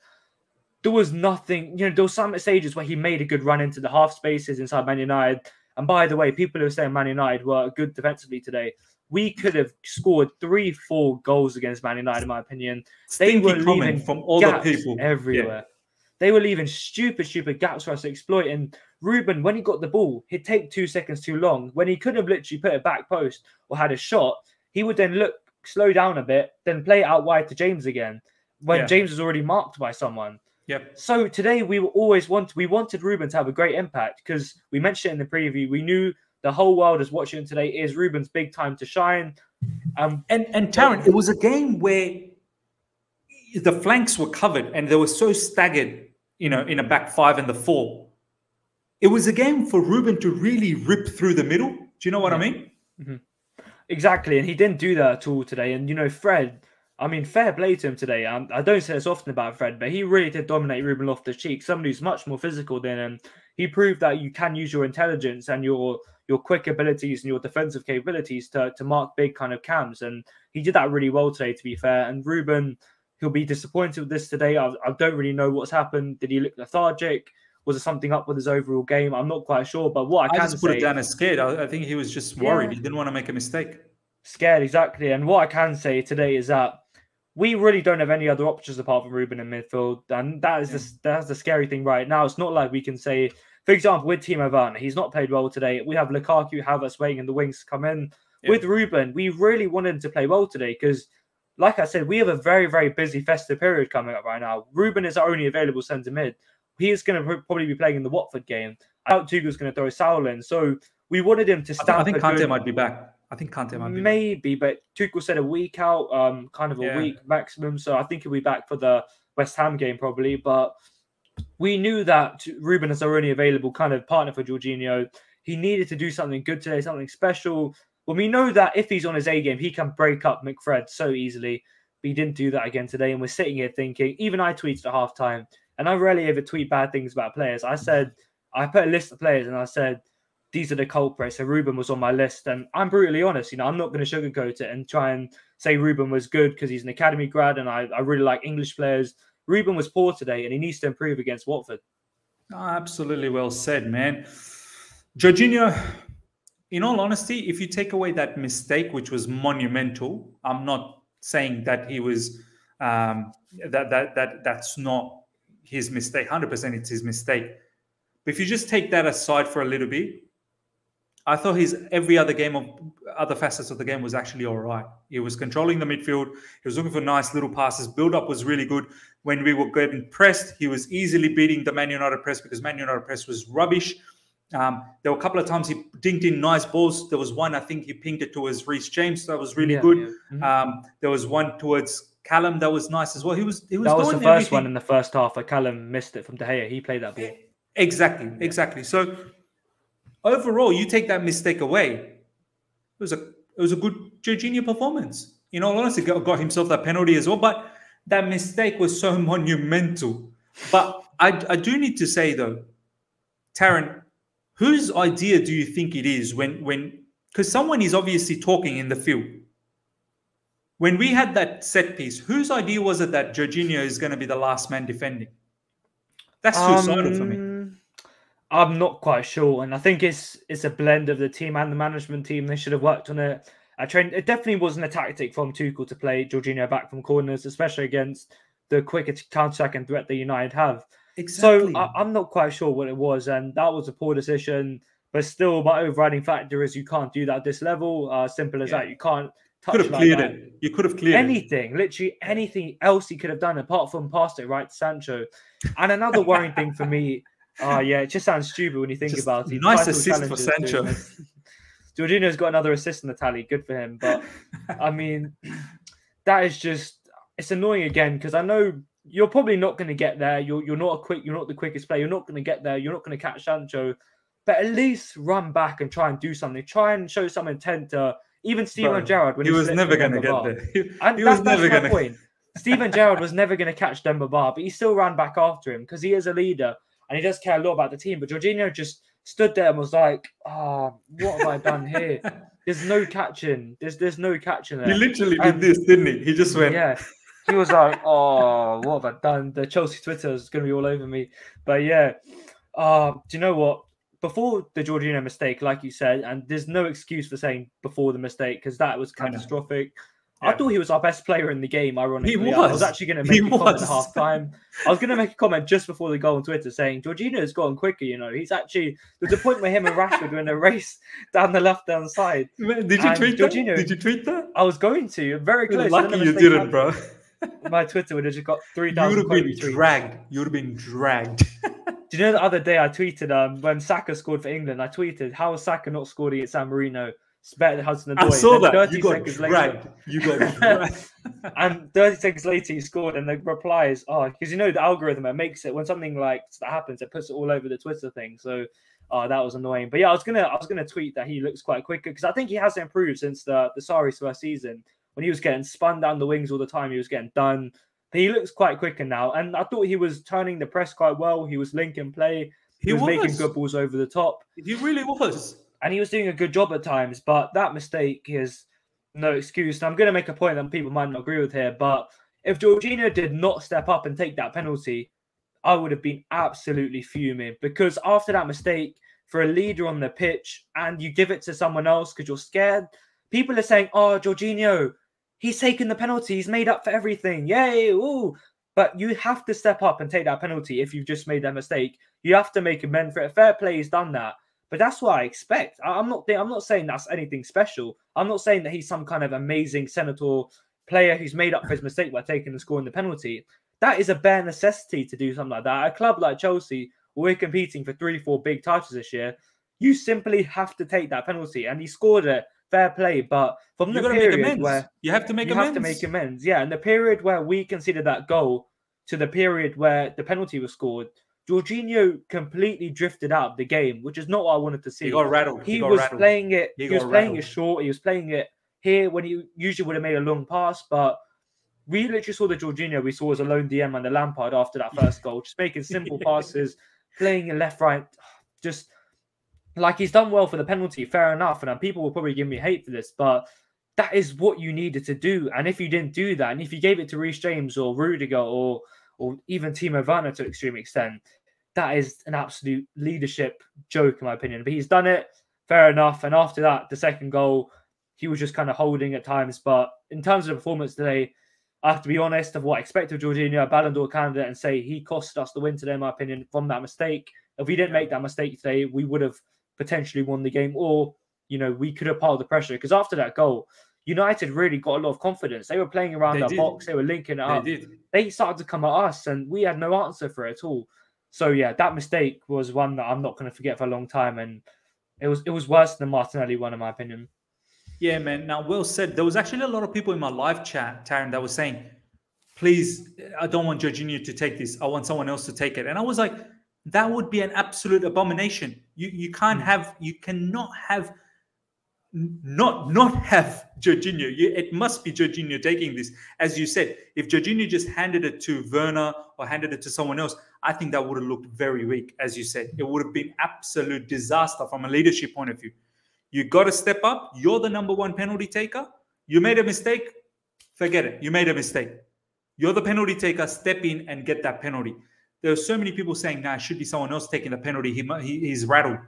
There was nothing, there were some stages where he made a good run into the half spaces inside Man United. And by the way, people who are saying Man United were good defensively today, we could have scored 3-4 goals against Man United, in my opinion. They were leaving from all gaps the people everywhere. Yeah. They were leaving stupid gaps for us to exploit. And Ruben, when he got the ball, he'd take 2 seconds too long. When he could have literally put it back post or had a shot, he would then slow down a bit, then play it out wide to James again when James was already marked by someone. Yep. So today we wanted Ruben to have a great impact because we mentioned it in the preview. We knew the whole world is watching today. Is Ruben's big time to shine. And Taryn, it was a game where the flanks were covered and they were so staggered, in a back 5 and the 4. It was a game for Ruben to really rip through the middle. Do you know what I mean? Mm-hmm. Exactly. And he didn't do that at all today. And, Fred, fair play to him today. I don't say this often about Fred, but he really did dominate Ruben Loftus-Cheek, somebody who's much more physical than him. He proved that you can use your intelligence and your quick abilities and your defensive capabilities to mark big kind of cams. And he did that really well today, to be fair. And Ruben, he'll be disappointed with this today. I don't really know what's happened. Did he look lethargic? Was there something up with his overall game? I'm not quite sure. But what I can just put it down as scared. I think he was just worried. He didn't want to make a mistake. Scared, exactly. And what I can say today is that we really don't have any other options apart from Ruben in midfield. And that's the scary thing right now. It's not like we can say, for example, with Timo Werner, he's not played well today. We have Lukaku, Havertz waiting in the wings to come in. Yeah. With Ruben, we really wanted him to play well today because, like I said, we have a very, very busy festive period coming up right now. Ruben is our only available centre mid. He is going to probably be playing in the Watford game. I doubt Tuchel's going to throw Howler in. So we wanted him to stamp. I think Kante might be back. Maybe, but Tuchel said a week out, kind of a week maximum. So I think he'll be back for the West Ham game probably. But we knew that Ruben is our only available kind of partner for Jorginho. He needed to do something good today, something special. Well, we know that if he's on his A game, he can break up McFred so easily. But he didn't do that again today. And we're sitting here thinking, even I tweeted at halftime, and I rarely ever tweet bad things about players. I put a list of players and I said, these are the culprits. So Ruben was on my list. And I'm brutally honest, I'm not going to sugarcoat it and try and say Ruben was good because he's an academy grad and I really like English players. Ruben was poor today and he needs to improve against Watford. Oh, absolutely well said, man. Jorginho, in all honesty, if you take away that mistake, which was monumental, I'm not saying that he was that's not his mistake. 100% it's his mistake. But if you just take that aside for a little bit, I thought his every other facets of the game was actually all right. He was controlling the midfield. He was looking for nice little passes. Build-up was really good. When we were getting pressed, he was easily beating the Man United press because Man United press was rubbish. There were a couple of times he dinked in nice balls. There was one, I think he pinged it towards Reece James. That was really good. Yeah. Mm-hmm. There was one towards Callum that was nice as well. He was that was the first one in the first half. Callum missed it from De Gea. He played that ball. Exactly. So overall, you take that mistake away, it was a good Jorginho performance. In all honesty, got himself that penalty as well. But that mistake was so monumental. But I do need to say though, Taryn, whose idea do you think it is when because someone is obviously talking in the field. When we had that set piece, whose idea was it that Jorginho is going to be the last man defending? That's suicidal for me. I'm not quite sure. And I think it's a blend of the team and the management team. They should have worked on it It definitely wasn't a tactic from Tuchel to play Jorginho back from corners, especially against the quicker counter-attacking threat that United have. Exactly. So I'm not quite sure what it was, and that was a poor decision. But still, my overriding factor is you can't do that at this level. Simple as that. You can't touch could have like cleared that. it. You could have cleared anything, literally anything else he could have done apart from pass it right to Sancho. And another worrying thing for me, it just sounds stupid when you think about it. Nice assist for Sancho. Jorginho's got another assist in the tally. Good for him. But I mean, that is just, it's annoying again because I know you're probably not going to get there. You're not the quickest player. You're not going to get there. You're not going to catch Sancho. But at least run back and try and do something. Try and show some intent to even Steven Gerrard. When he was never going to get there. He was never going to. Steven Gerrard was never going to catch Demba Ba, but he still ran back after him because he is a leader and he does care a lot about the team. But Jorginho just stood there and was like, "Oh, what have I done here? There's no catching. There's no catching there." He literally did this, didn't he? He just went. Yeah. He was like, "Oh, what have I done?" The Chelsea Twitter is going to be all over me. But yeah, do you know what? Before the Jorginho mistake, like you said, and there's no excuse for saying before the mistake because that was catastrophic. I thought he was our best player in the game, ironically. He was. I was actually going to make a comment at half-time. I was going to make a comment just before the goal on Twitter saying, Jorginho's gotten quicker, He's actually... There's a point where him and Rashford were in a race down the left-hand side. Did you tweet that? Did you tweet that? I was going to. Very close. Lucky you didn't, bro. My Twitter would have just got 3,000 You would have been dragged. You would have been dragged. Do you know the other day I tweeted when Saka scored for England, I tweeted, how has Saka not scored against San Marino? It's better than Hudson-Odoi. I saw that. You got dragged. You got dragged. And 30 seconds later he scored and the reply is, because the algorithm, it makes it, when something like that happens, it puts it all over the Twitter thing. So that was annoying. But yeah, I was gonna tweet that he looks quite quicker because I think he has improved since the Sarri's first season when he was getting spun down the wings all the time. He was getting done. But he looks quite quicker now. And I thought he was turning the press quite well. He was linking play. He was making good balls over the top. He really was. And he was doing a good job at times. But that mistake is no excuse. And I'm going to make a point that people might not agree with here. But if Jorginho did not step up and take that penalty, I would have been absolutely fuming. Because after that mistake, for a leader on the pitch, and you give it to someone else because you're scared, people are saying, Jorginho, he's taken the penalty. He's made up for everything. Yay! Ooh! But you have to step up and take that penalty if you've just made that mistake. You have to make amends for it. Fair play, he's done that. But that's what I expect. I'm not saying that's anything special. I'm not saying that he's some kind of amazing senator player who's made up for his mistake by taking and scoring the penalty. That is a bare necessity to do something like that. At a club like Chelsea, where we're competing for 3-4 big titles this year, you simply have to take that penalty. And he scored it. Fair play, but from the period where you have to make amends, yeah. And the period where we conceded that goal to the period where the penalty was scored, Jorginho completely drifted out of the game, which is not what I wanted to see. He got rattled. He was playing it. He was playing it short. He was playing it here when he usually would have made a long pass, but we literally saw the Jorginho we saw as a lone DM and the Lampard after that first goal, just making simple passes, playing it left, right, just. Like, he's done well for the penalty, fair enough. And people will probably give me hate for this, but that is what you needed to do. And if you didn't do that, and if you gave it to Reece James or Rudiger or even Timo Werner to an extreme extent, that is an absolute leadership joke, in my opinion. But he's done it, fair enough. And after that, the second goal, he was just kind of holding at times. But in terms of the performance today, I have to be honest of what I expect of Jorginho, a Ballon d'Or candidate, and say he cost us the win today, in my opinion, from that mistake. If we didn't make that mistake today, we would have potentially won the game, or we could have piled the pressure, because after that goal United really got a lot of confidence. They were playing around our box, they were linking it up, they started to come at us and we had no answer for it at all. So yeah, that mistake was one that I'm not going to forget for a long time, and it was worse than the Martinelli one, in my opinion. Yeah, man. Now, well said. There was actually a lot of people in my live chat, Taryn, that was saying, please, I don't want Jorginho to take this, I want someone else to take it. And I was like, that would be an absolute abomination. You cannot have not have Jorginho. It must be Jorginho taking this. As you said, if Jorginho just handed it to Werner or handed it to someone else, I think that would have looked very weak. As you said, it would have been absolute disaster from a leadership point of view. You got to step up. You're the number one penalty taker. You made a mistake. Forget it. You made a mistake. You're the penalty taker. Step in and get that penalty. There are so many people saying, nah, it should be someone else taking the penalty. He's rattled.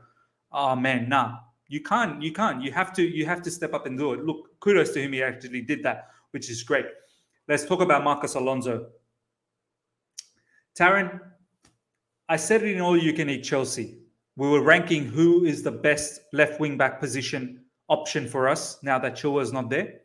Oh, man, nah. You can't. You have to step up and do it. Look, kudos to him. He actually did that, which is great. Let's talk about Marcus Alonso. Taryn, I said it in All You Can Eat Chelsea. We were ranking who is the best left wing back position option for us now that Chilwell's not there.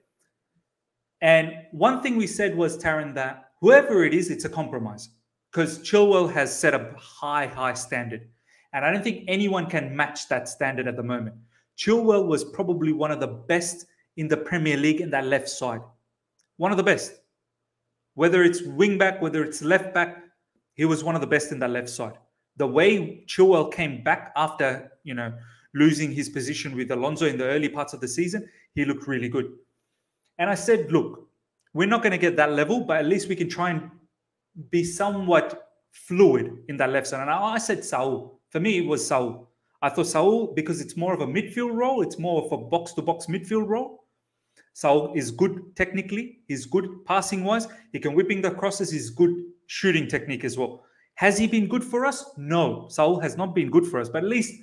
And one thing we said was, Taryn, that whoever it is, it's a compromise because Chilwell has set a high standard. And I don't think anyone can match that standard at the moment. Chilwell was probably one of the best in the Premier League in that left side. One of the best. Whether it's wing back, whether it's left back, he was one of the best in that left side. The way Chilwell came back after, losing his position with Alonso in the early parts of the season, he looked really good. And I said, look, we're not going to get that level, but at least we can try and be somewhat fluid in that left side. And I said Saul. For me, it was Saul. I thought Saul, because it's more of a midfield role, it's more of a box-to-box midfield role. Saul is good technically. He's good passing-wise. He can whipping the crosses. He's good shooting technique as well. Has he been good for us? No. Saul has not been good for us. But at least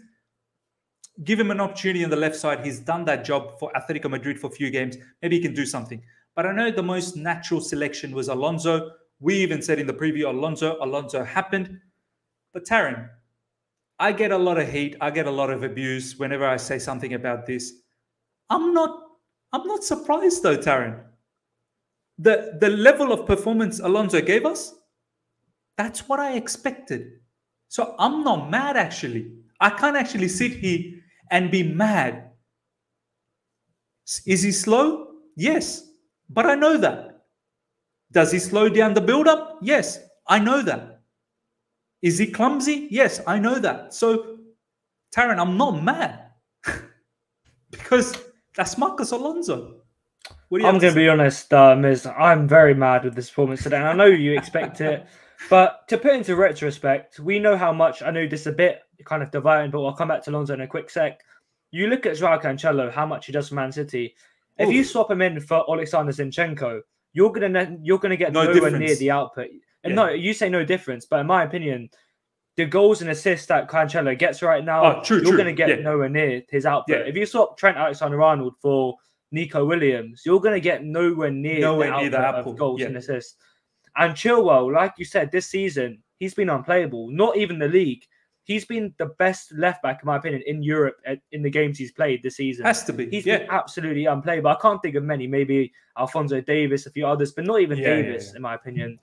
give him an opportunity on the left side. He's done that job for Atletico Madrid for a few games. Maybe he can do something. But I know the most natural selection was Alonso. We even said in the preview, Alonso happened. But Taryn, I get a lot of hate. I get a lot of abuse whenever I say something about this. I'm not surprised though, Taryn. The level of performance Alonso gave us, that's what I expected. So I'm not mad actually. I can't actually sit here and be mad. Is he slow? Yes. But I know that. Does he slow down the build-up? Yes. I know that. Is he clumsy? Yes, I know that. So, Taryn, I'm not mad. Because that's Marcus Alonso. I'm going to be honest, Miz. I'm very mad with this performance today. And I know you expect it. But to put into retrospect, we know how much, I know this is a bit kind of dividing, but I'll come back to Alonso in a quick sec. You look at Joao Cancelo, how much he does for Man City. If you swap him in for Alexander Zinchenko, you're gonna get nowhere near the output. And no, you say no difference, but in my opinion, the goals and assists that Cancelo gets right now, you're going to get nowhere near his output. If you swap Trent Alexander-Arnold for Nico Williams, you're going to get nowhere near the output of goals and assists. And Chilwell, like you said, this season, he's been unplayable. Not even the league. He's been the best left back, in my opinion, in Europe in the games he's played this season. Has to be. He's been absolutely unplayable. I can't think of many. Maybe Alphonso Davies, a few others, but not even Davies, in my opinion.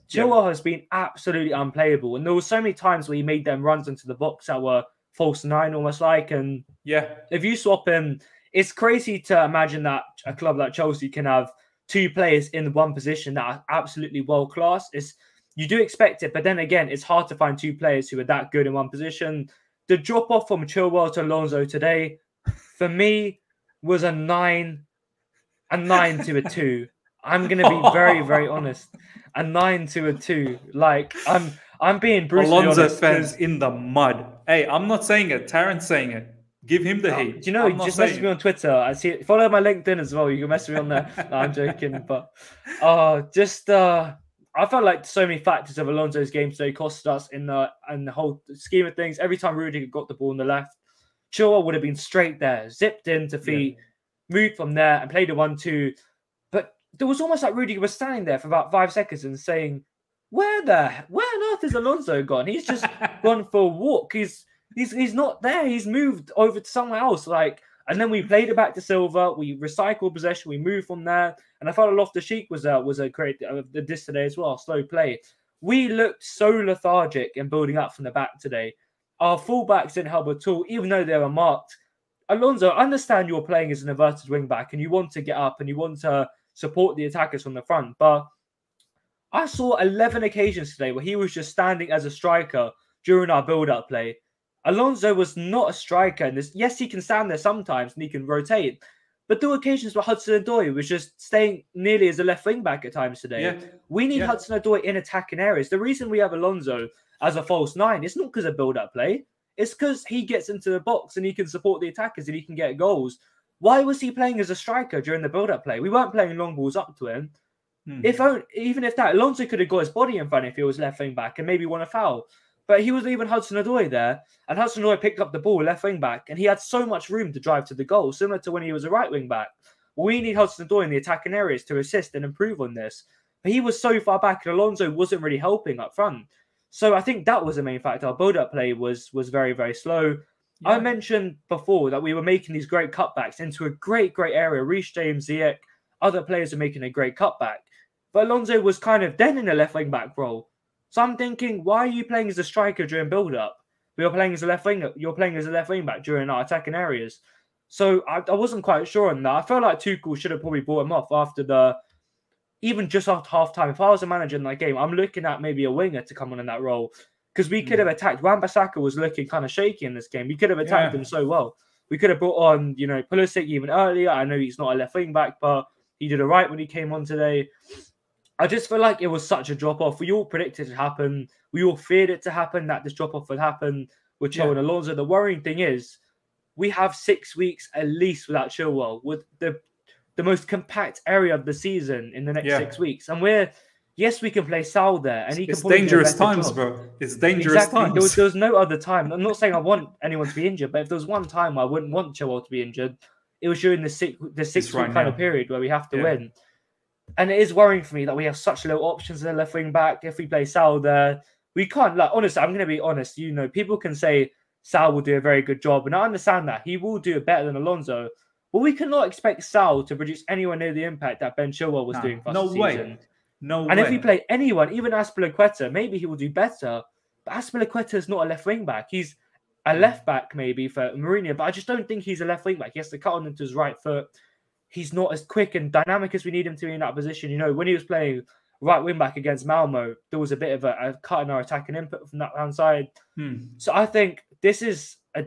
Chilwell has been absolutely unplayable. And there were so many times where he made them runs into the box that were false nine, almost like. And if you swap him, it's crazy to imagine that a club like Chelsea can have two players in one position that are absolutely world class. You do expect it, but then again, it's hard to find two players who are that good in one position. The drop off from Chilwell to Alonso today, for me, was a 9 to a 2. I'm going to be very, very honest. A 9 to a 2. Like, I'm being brutally Alonso honest. fans in the mud. Hey, I'm not saying it. Taryn's saying it. Give him the hate. Do you know, just message me on Twitter. I see it. Follow my LinkedIn as well. You can message me on there. No, I'm joking. But I felt like so many factors of Alonso's game today cost us in the whole scheme of things. Every time Rudi got the ball on the left, Chilwell would have been straight there, zipped in to feet, moved from there and played a 1-2. But there was almost like Rudi was standing there for about 5 seconds and saying, where on earth is Alonso gone? He's just gone for a walk. He's not there. He's moved over to somewhere else. And then we played it back to Silva. We recycled possession. We moved from there. And I felt Loftus-Cheek was a great this today as well. Slow play. We looked so lethargic in building up from the back today. Our fullbacks didn't help at all, even though they were marked. Alonso, I understand you're playing as an inverted wing back and you want to get up and you want to support the attackers from the front. But I saw 11 occasions today where he was just standing as a striker during our build-up play. Alonso was not a striker in this. Yes, he can stand there sometimes and he can rotate. But there were occasions where Hudson-Odoi was just staying nearly as a left wing back at times today. We need Hudson-Odoi in attacking areas. The reason we have Alonso as a false nine, it's not because of build-up play. It's because he gets into the box and he can support the attackers and he can get goals. Why was he playing as a striker during the build-up play? We weren't playing long balls up to him. Even if that, Alonso could have got his body in front if he was left wing back and maybe won a foul. But he was leaving Hudson-Odoi there, and Hudson-Odoi picked up the ball, left wing back, and he had so much room to drive to the goal, similar to when he was a right wing back. We need Hudson-Odoi in the attacking areas to assist and improve on this. But he was so far back, and Alonso wasn't really helping up front. So I think that was the main factor. Our build-up play was very, very slow. Yeah. I mentioned before that we were making these great cutbacks into a great area. Reece James, Ziyech, other players are making a great cutback. But Alonso was kind of then in a left wing back role. So I'm thinking, why are you playing as a striker during build-up? You're playing as a left wing. You're playing as a left wing back during our attacking areas. So I wasn't quite sure on that. I felt like Tuchel should have probably brought him off after even just after half-time. If I was a manager in that game, I'm looking at maybe a winger to come on in that role. Because we could have attacked. Wan-Bissaka was looking kind of shaky in this game. We could have attacked him so well. We could have brought on, Pulisic even earlier. I know he's not a left wing back, but he did all right when he came on today. I just feel like it was such a drop-off. We all predicted it to happen. We all feared it to happen, that this drop-off would happen with Chilwell and Alonso. The worrying thing is we have 6 weeks at least without Chilwell, with the most compact area of the season in the next 6 weeks. And we can play Sal there. And it's dangerous times, bro. It's dangerous times. There was no other time. I'm not saying I want anyone to be injured, but if there was one time I wouldn't want Chilwell to be injured, it was during the six-week kind of period where we have to win. And it is worrying for me that we have such low options in the left wing back. If we play Sal there, we can't. Honestly, I'm going to be honest. People can say Sal will do a very good job, and I understand that he will do it better than Alonso. But we cannot expect Sal to produce anywhere near the impact that Ben Chilwell was doing for us this season. No way. And if we play anyone, even Azpilicueta, maybe he will do better. But Azpilicueta is not a left wing back. He's a left back maybe for Mourinho, but I just don't think he's a left wing back. He has to cut on into his right foot. He's not as quick and dynamic as we need him to be in that position. When he was playing right wing back against Malmo, there was a bit of a cut in our attacking input from that hand side. So I think this is a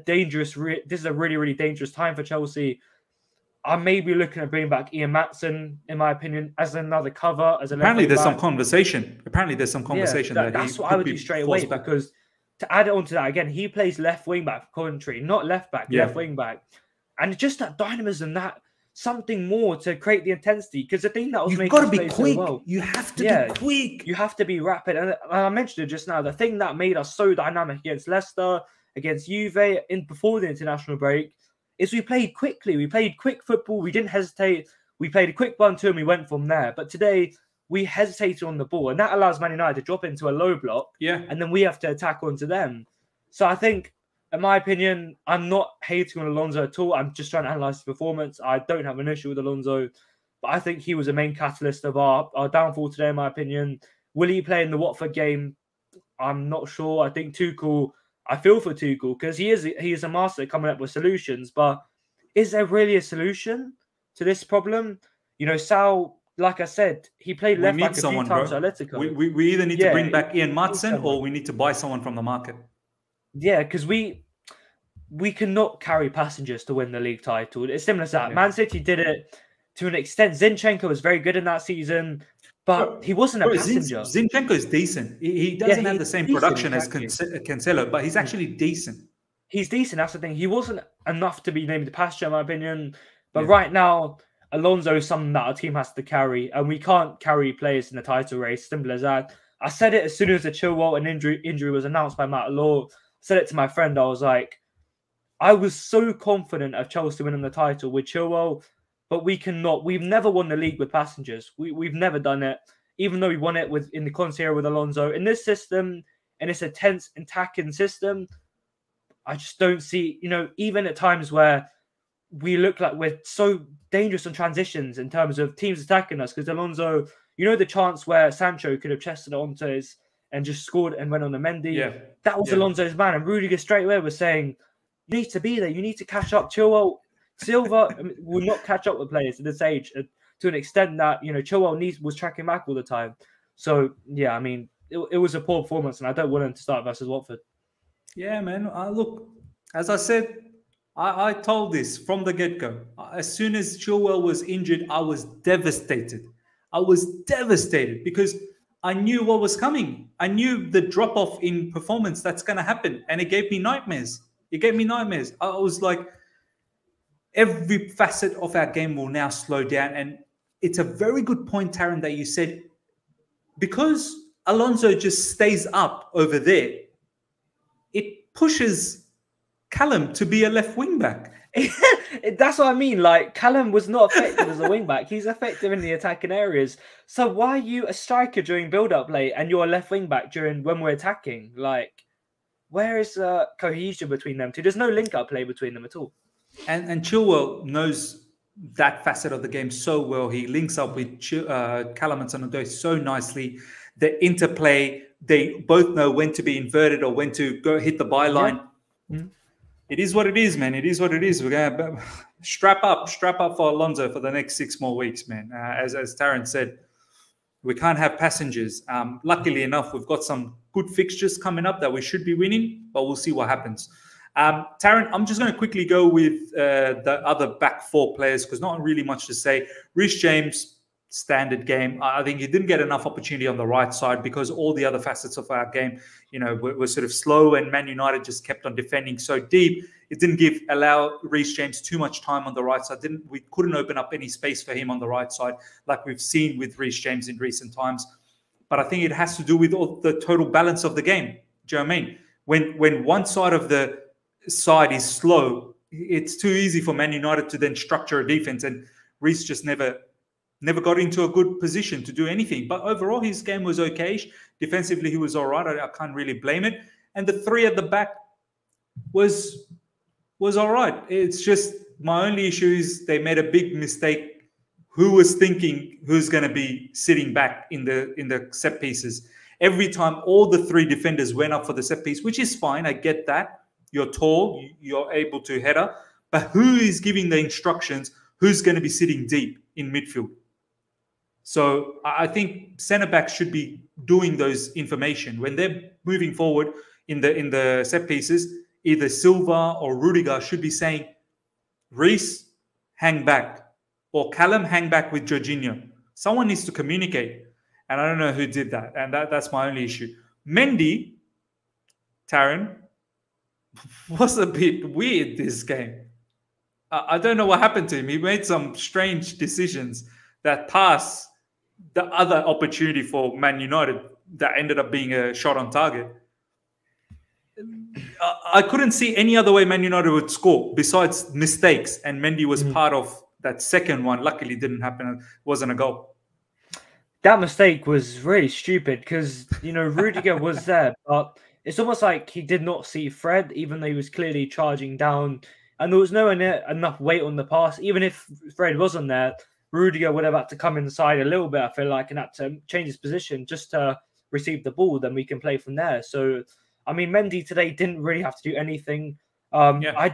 really, really dangerous time for Chelsea. I may be looking at bringing back Ian Maatsen, in my opinion, as another cover. Apparently, there's some conversation. That's what I would do straight away, because to add it on to that, again, he plays left wing back for Coventry, not left back, left wing back. And just that dynamism, that something more to create the intensity, because the thing that was making us play so well, you have to be quick. You have to be rapid. And I mentioned it just now, the thing that made us so dynamic against Leicester, against Juve, before the international break, is we played quickly. We played quick football. We didn't hesitate. We played a quick 1-2 and we went from there. But today, we hesitated on the ball, and that allows Man United to drop into a low block, and then we have to attack onto them. So I think, in my opinion, I'm not hating on Alonso at all. I'm just trying to analyse his performance. I don't have an issue with Alonso, but I think he was a main catalyst of our downfall today, in my opinion. Will he play in the Watford game? I'm not sure. I think Tuchel, I feel for Tuchel, because he is a master at coming up with solutions, but is there really a solution to this problem? Sal, like I said, he played left back a few times at Atletico. We either need to bring back Ian Maatsen or we need to buy someone from the market. Yeah, because we cannot carry passengers to win the league title. It's similar to that. Man City did it to an extent. Zinchenko was very good in that season, but he wasn't a passenger. Zinchenko is decent. He doesn't have the same production as Cancelo, but he's actually decent. He's decent, that's the thing. He wasn't enough to be named the passenger, in my opinion. But right now, Alonso is something that our team has to carry, and we can't carry players in the title race. Simple as that. I said it as soon as the Chilwell and injury was announced by Matt Law. Said it to my friend. I was like, I was so confident of Chelsea winning the title with Chilwell, but we cannot. We've never won the league with passengers. We've never done it, even though we won it in the Conte era with Alonso. In this system, in this intense attacking system, I just don't see, even at times where we look like we're so dangerous on transitions in terms of teams attacking us, because Alonso, the chance where Sancho could have chested it onto his and just scored and went on the Mendy. That was Alonso's man. And Rudi straight away was saying, you need to be there. You need to catch up. Chilwell, Silva will not catch up with players at this age to an extent that, Chilwell was tracking back all the time. So, it was a poor performance, and I don't want him to start versus Watford. Yeah, man. Look, as I said, I told this from the get-go. As soon as Chilwell was injured, I was devastated. Because I knew what was coming. I knew the drop-off in performance that's going to happen. And it gave me nightmares. I was like, every facet of our game will now slow down. And it's a very good point, Taran, that you said, because Alonso just stays up over there, pushes Callum to be a left wing back. That's what I mean. Like, Callum was not effective as a wing back. He's effective in the attacking areas. So why are you a striker during build-up play and you're a left wing back during when we're attacking? Like, where is the cohesion between them two? There's no link-up play between them at all. And Chilwell knows that facet of the game so well. He links up with Callum Hudson-Odoi so nicely. The interplay, they both know when to be inverted or when to go hit the byline. Yeah. Mm-hmm. It is what it is, man. It is what it is. We're gonna strap up for Alonso for the next 6 more weeks, man. As Taryn said, we can't have passengers. Luckily enough, we've got some good fixtures coming up that we should be winning, but we'll see what happens. Taryn, I'm just going to quickly go with the other back 4 players because not really much to say. Reece James, standard game. I think he didn't get enough opportunity on the right side because all the other facets of our game, were sort of slow, and Man United just kept on defending so deep. It didn't allow Reece James too much time on the right side. We couldn't open up any space for him on the right side like we've seen with Reece James in recent times. But I think it has to do with all the total balance of the game. Do you know what I mean? When one side of the side is slow, it's too easy for Man United to then structure a defense, and Reece just never got into a good position to do anything. But overall, his game was okay. Defensively, he was all right. I can't really blame it. And the 3 at the back was all right. It's just my only issue is they made a big mistake. Who was thinking who's going to be sitting back in the set pieces? Every time all the 3 defenders went up for the set piece, which is fine. I get that. You're tall. You're able to header. But who is giving the instructions? Who's going to be sitting deep in midfield? So I think centre-backs should be doing those information. When they're moving forward in the set pieces, either Silva or Rudiger should be saying, Reece, hang back. Or Callum, hang back with Jorginho. Someone needs to communicate. And I don't know who did that. And that's my only issue. Mendy, Taryn, was a bit weird this game. I don't know what happened to him. He made some strange decisions that passed the other opportunity for Man United that ended up being a shot on target. I couldn't see any other way Man United would score besides mistakes, and Mendy was part of that second one. Luckily, it didn't happen. It wasn't a goal. That mistake was really stupid because, Rudiger was there, but it's almost like he did not see Fred, even though he was clearly charging down, and there was enough weight on the pass. Even if Fred wasn't there, Rudiger would have had to come inside a little bit, I feel like, and had to change his position just to receive the ball. Then we can play from there. So, I mean, Mendy today didn't really have to do anything. I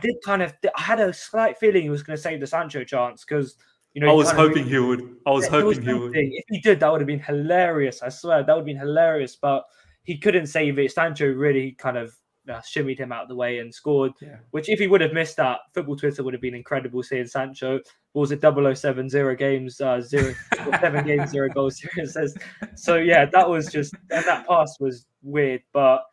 had a slight feeling he was going to save the Sancho chance because, I was hoping he would. If he did, that would have been hilarious. I swear, that would have been hilarious. But he couldn't save it. Sancho really kind of shimmied him out of the way and scored, which if he would have missed that, football Twitter would have been incredible seeing Sancho. Was it 007, 0 games, 7 games, 0 goals? It says. So, yeah, that was just, and that pass was weird. But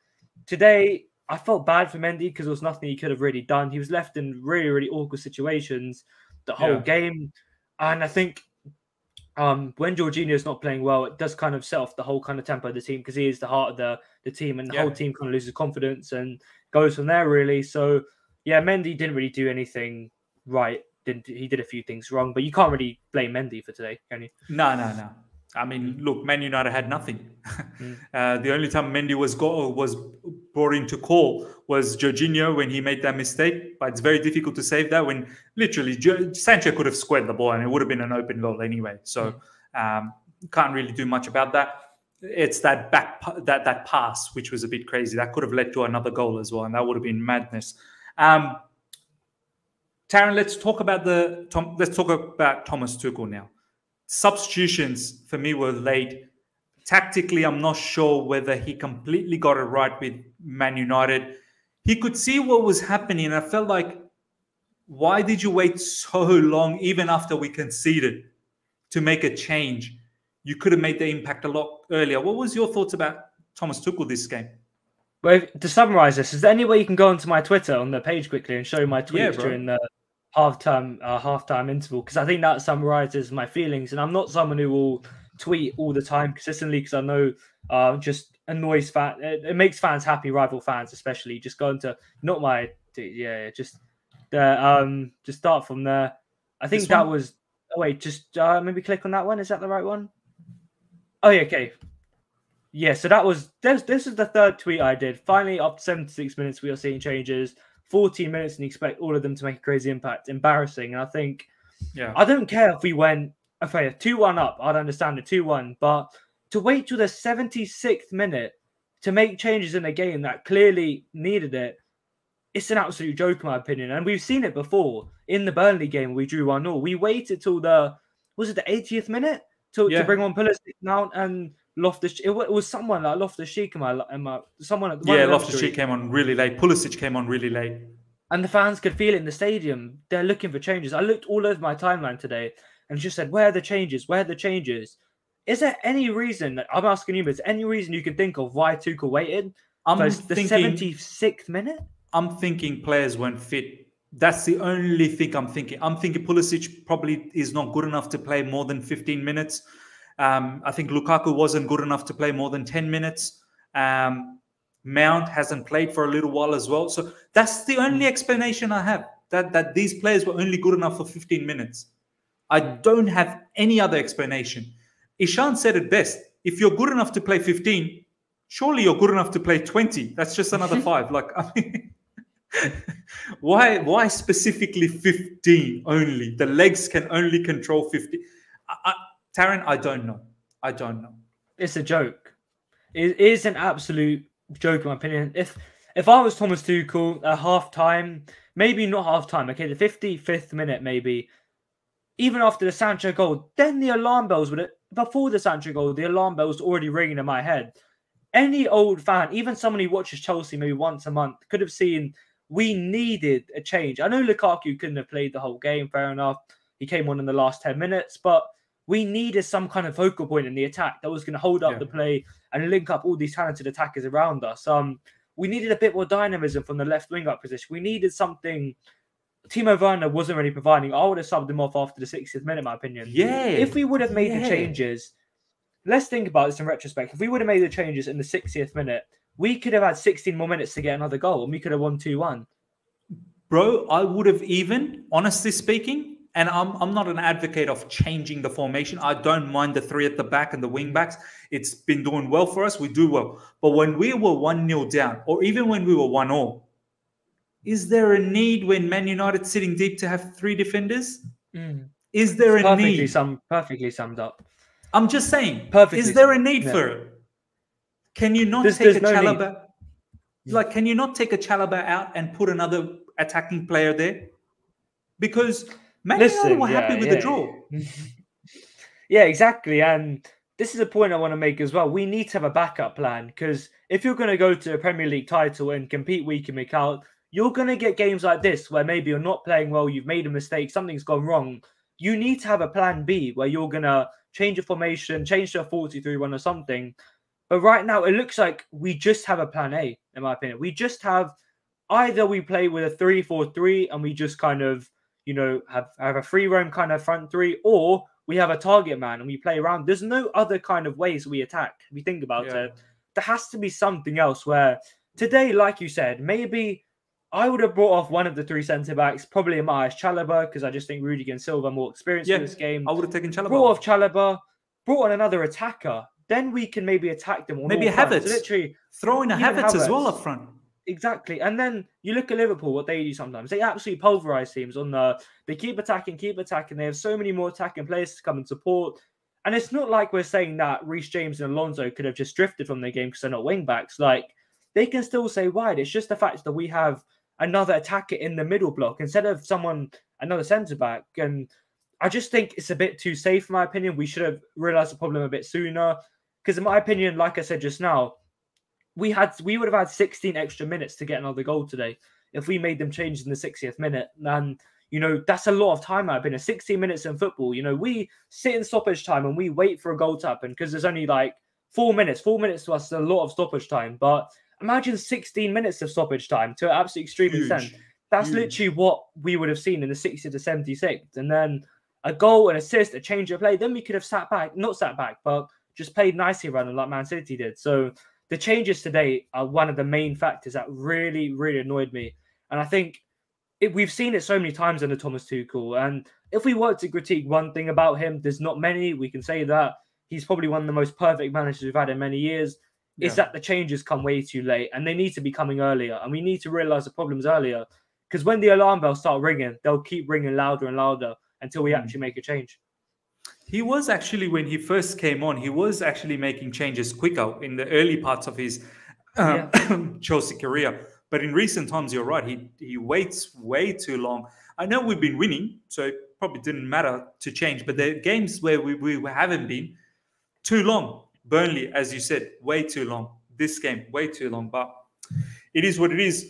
today, I felt bad for Mendy because there was nothing he could have really done. He was left in really, really awkward situations the whole game. And I think when Jorginho is not playing well, it does kind of set off the whole kind of tempo of the team because he is the heart of the team, and the whole team kind of loses confidence and goes from there, really. So, yeah, Mendy didn't really do anything right. He did a few things wrong, but you can't really blame Mendy for today, can you? No. I mean, look, Man United had nothing. The only time Mendy was brought into call was Jorginho when he made that mistake. But it's very difficult to save that when literally Sancho could have squared the ball and it would have been an open goal anyway. So can't really do much about that. It's that that pass which was a bit crazy. That could have led to another goal as well, and that would have been madness. Taryn, let's talk about Thomas Tuchel now. Substitutions for me were late. Tactically, I'm not sure whether he completely got it right with Man United. He could see what was happening, and I felt like, why did you wait so long, even after we conceded, to make a change? You could have made the impact a lot earlier. What was your thoughts about Thomas Tuchel this game? Well, to summarize this, is there any way you can go onto my Twitter on the page quickly and show my tweets during the halftime interval? Because I think that summarizes my feelings, and I'm not someone who will tweet all the time consistently because I know just annoys fans. It makes fans happy, rival fans especially. Just going to not my just start from there. I think that was. Oh wait, just maybe click on that one. Is that the right one? Oh yeah, okay. Yeah, so that was this is the third tweet I did. Finally, after 76 minutes, we are seeing changes. 14 minutes, and you expect all of them to make a crazy impact. Embarrassing. And I think, I don't care if we went 2-1 up. I'd understand it 2-1, but to wait till the 76th minute to make changes in a game that clearly needed it, it's an absolute joke, in my opinion. And we've seen it before in the Burnley game. We drew 1-0. We waited till the 80th minute to bring on Pulisic, Mount, and Loftus. It was someone like Loftus-Cheek someone at the Loftus-Cheek came on really late. Pulisic came on really late, and the fans could feel it in the stadium. They're looking for changes. I looked all over my timeline today and just said, "Where are the changes? Where are the changes?" Is there any reason? I'm asking you, is there any reason you can think of why Tuchel waited? The 76th minute. I'm thinking players weren't fit. That's the only thing I'm thinking. I'm thinking Pulisic probably is not good enough to play more than 15 minutes. I think Lukaku wasn't good enough to play more than 10 minutes. Mount hasn't played for a little while as well. So that's the only explanation I have, that these players were only good enough for 15 minutes. I don't have any other explanation. Ishan said it best. If you're good enough to play 15, surely you're good enough to play 20. That's just another 5. Like, I mean, why specifically 15 only? The legs can only control 50. Taryn, I don't know. It's a joke. It is an absolute joke, in my opinion. If I was Thomas Tuchel at half-time, maybe not half-time, okay, the 55th minute maybe, even after the Sancho goal, then the alarm bells would have, before the Sancho goal, the alarm bells already ringing in my head. Any old fan, even someone who watches Chelsea maybe once a month, could have seen we needed a change. I know Lukaku couldn't have played the whole game, fair enough. He came on in the last 10 minutes, but we needed some kind of focal point in the attack that was going to hold up the play and link up all these talented attackers around us. We needed a bit more dynamism from the left wing-up position. We needed something Timo Werner wasn't really providing. I would have subbed him off after the 60th minute, in my opinion. Yeah. If we would have made the changes, let's think about this in retrospect. If we would have made the changes in the 60th minute, we could have had 16 more minutes to get another goal, and we could have won 2-1. Bro, I would have even, honestly speaking, and I'm not an advocate of changing the formation. I don't mind the 3 at the back and the wing backs. It's been doing well for us. We do well. But when we were 1-0 down, or even when we were 1-0, is there a need when Man United sitting deep to have 3 defenders? Is there a need? Perfectly summed up. I'm just saying, Perfectly is there a need for it? Can you not take a Chalobah? Like, can you not take a Chalobah out and put another attacking player there? Because Man United were happy with the draw. Yeah, exactly. And this is a point I want to make as well. We need to have a backup plan, because if you're going to go to a Premier League title and compete week in, week out, you're going to get games like this where maybe you're not playing well, you've made a mistake, something's gone wrong. You need to have a plan B where you're going to change your formation, change to a 4-2-3-1 or something. But right now, it looks like we just have a plan A, in my opinion. We just have, either we play with a 3-4-3 and we just kind of, have a free roam kind of front 3, or we have a target man and we play around. There's no other kind of ways we attack. If we think about it, there has to be something else where today, like you said, maybe I would have brought off one of the 3 centre-backs, probably Chalobah, because I just think Rudi and Silva are more experienced in this game. I would have taken Chalobah. Brought off Chalobah, brought on another attacker. Then we can maybe attack them. Maybe Havertz. So literally throw in a Havertz as well up front. Exactly. And then you look at Liverpool, what they do sometimes. They absolutely pulverise teams they keep attacking. They have so many more attacking players to come and support. And it's not like we're saying that Reece James and Alonso could have just drifted from their game because they're not wing backs. Like, they can still stay wide. It's just the fact that we have another attacker in the middle block instead of another centre-back. And I just think it's a bit too safe, in my opinion. We should have realised the problem a bit sooner. Because in my opinion, like I said just now, we would have had 16 extra minutes to get another goal today if we made them changes in the 60th minute. And, that's a lot of time, in my opinion. 16 minutes in football. We sit in stoppage time and we wait for a goal to happen because there's only like 4 minutes. 4 minutes to us is a lot of stoppage time. But imagine 16 minutes of stoppage time to an absolute extreme extent. That's literally what we would have seen in the 60th to 76th. And then a goal, an assist, a change of play. Then we could have not sat back, but just played nicely around them like Man City did. So the changes today are one of the main factors that really, really annoyed me. And I think we've seen it so many times under Thomas Tuchel. And if we were to critique one thing about him, there's not many. We can say that he's probably one of the most perfect managers we've had in many years. Is that the changes come way too late, and they need to be coming earlier. And we need to realize the problems earlier, because when the alarm bells start ringing, they'll keep ringing louder and louder until we actually make a change. He was actually, when he first came on, he was actually making changes quicker in the early parts of his Chelsea career. But in recent times, you're right, he waits way too long. I know we've been winning, so it probably didn't matter to change. But the games where we haven't been, too long. Burnley, as you said, way too long. This game, way too long. But it is what it is.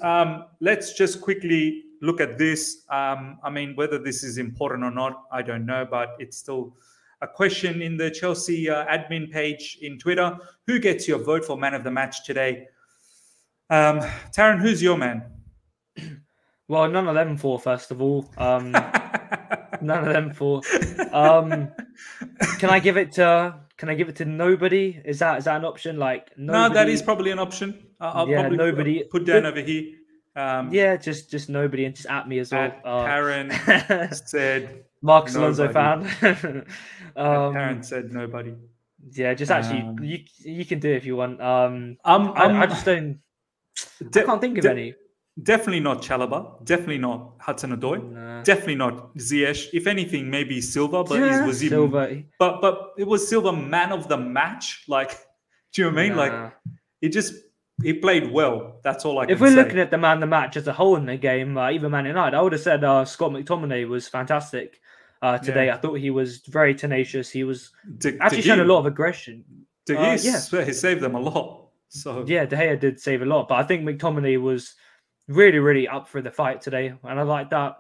Let's just quickly look at this. I mean, whether this is important or not, I don't know. But it's still a question in the Chelsea admin page in Twitter. Who gets your vote for man of the match today? Taryn, who's your man? Well, none of them four, first of all. None of them four. Can I give it to nobody? Is that an option? Like nobody? No, that is probably an option. I'll probably nobody. Put down over here. Just nobody, and just at me as well. Karen said Marcus Alonso fan. Karen said nobody. Yeah, just actually, you can do it if you want. I just don't. I can't think of any. Definitely not Chalobah. Definitely not Hudson-Odoi. Nah. Definitely not Ziyech. If anything, maybe Silva. But it was Silva. But it was Silva man of the match. Like, do you know what I mean? Like, he played well. That's all I can say. If we're looking at the man of the match as a whole in the game, even Man United, I would have said Scott McTominay was fantastic today. I thought he was very tenacious. He was actually showing a lot of aggression. He saved them a lot. So yeah, De Gea did save a lot, but I think McTominay was really, really up for the fight today, and I like that.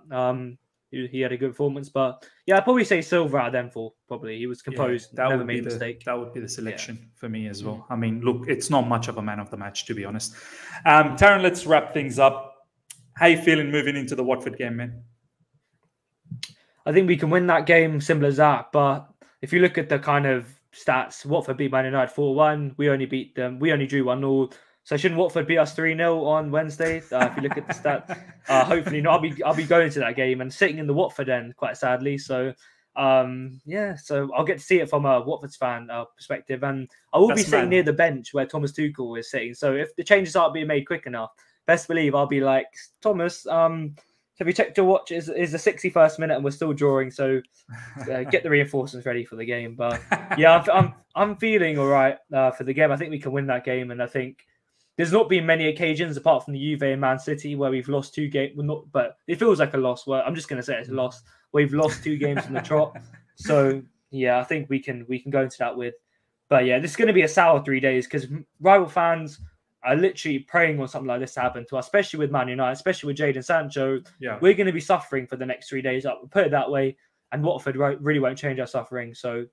He had a good performance, but yeah, I'd probably say Silva out of them four. Probably he was composed. That never would made be a mistake. That would be the selection for me as well. I mean, look, it's not much of a man of the match, to be honest. Taryn, let's wrap things up. How you feeling moving into the Watford game, man? I think we can win that game, simple as that. But if you look at the kind of stats, Watford beat Man United 4-1. We only beat them. We only drew 1-0. So shouldn't Watford beat us 3-0 on Wednesday? If you look at the stats, hopefully not. I'll be going to that game and sitting in the Watford end, quite sadly. So so I'll get to see it from a Watford's fan perspective, and I will be sitting near the bench where Thomas Tuchel is sitting. So if the changes aren't being made quick enough, best believe I'll be like, Thomas, have you checked your watch? Is the 61st minute and we're still drawing? So get the reinforcements ready for the game. But yeah, I'm feeling all right for the game. I think we can win that game, and I think there's not been many occasions apart from the Juve and Man City where we've lost 2 games. But it feels like a loss. Well, I'm just going to say it's a loss. We've lost 2 games from the trot. So yeah, I think we can go into that with. But yeah, this is going to be a sour 3 days because rival fans are literally praying on something like this to happen to us, especially with Man United, especially with Jadon Sancho. Yeah, we're going to be suffering for the next 3 days. I'll put it that way. And Watford really won't change our suffering. So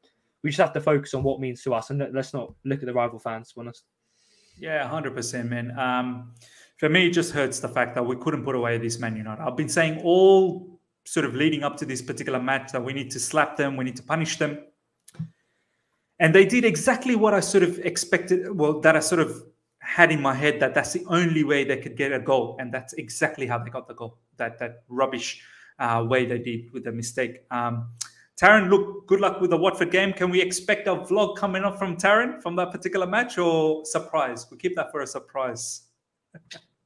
we just have to focus on what it means to us, and let's not look at the rival fans, to be honest. Yeah, 100%, man. For me, it just hurts the fact that we couldn't put away this Man United. I've been saying all sort of leading up to this particular match that we need to slap them, we need to punish them. And they did exactly what I sort of expected, well, that I sort of had in my head, that that's the only way they could get a goal. And that's exactly how they got the goal, that rubbish way they did with the mistake. Taryn, look, good luck with the Watford game. Can we expect a vlog coming up from Taryn from that particular match, or surprise? We'll keep that for a surprise.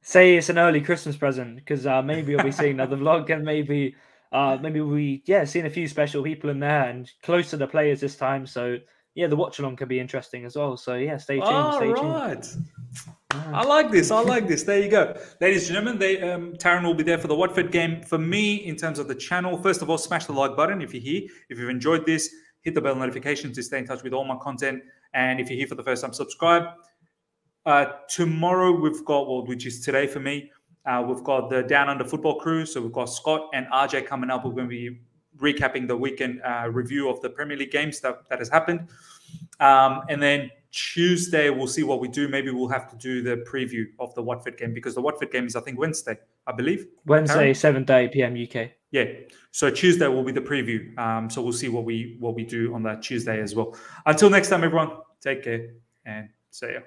Say it's an early Christmas present, because maybe we'll be seeing another vlog, and maybe seeing a few special people in there and close to the players this time. So yeah, the watch along could be interesting as well. So yeah, stay tuned. Stay tuned. I like this. There you go. Ladies and gentlemen, Taryn will be there for the Watford game. For me, in terms of the channel, first of all, smash the like button if you're here. If you've enjoyed this, hit the bell notification to stay in touch with all my content. And if you're here for the first time, subscribe. Tomorrow we've got, which is today for me, we've got the Down Under Football crew. So we've got Scott and RJ coming up. We're going to be recapping the weekend review of the Premier League games that has happened. And then Tuesday, we'll see what we do. Maybe we'll have to do the preview of the Watford game, because the Watford game is, I think, Wednesday, I believe. Wednesday, 7:30 p.m. UK. Yeah. So Tuesday will be the preview. So we'll see what we do on that Tuesday as well. Until next time, everyone, take care and see ya.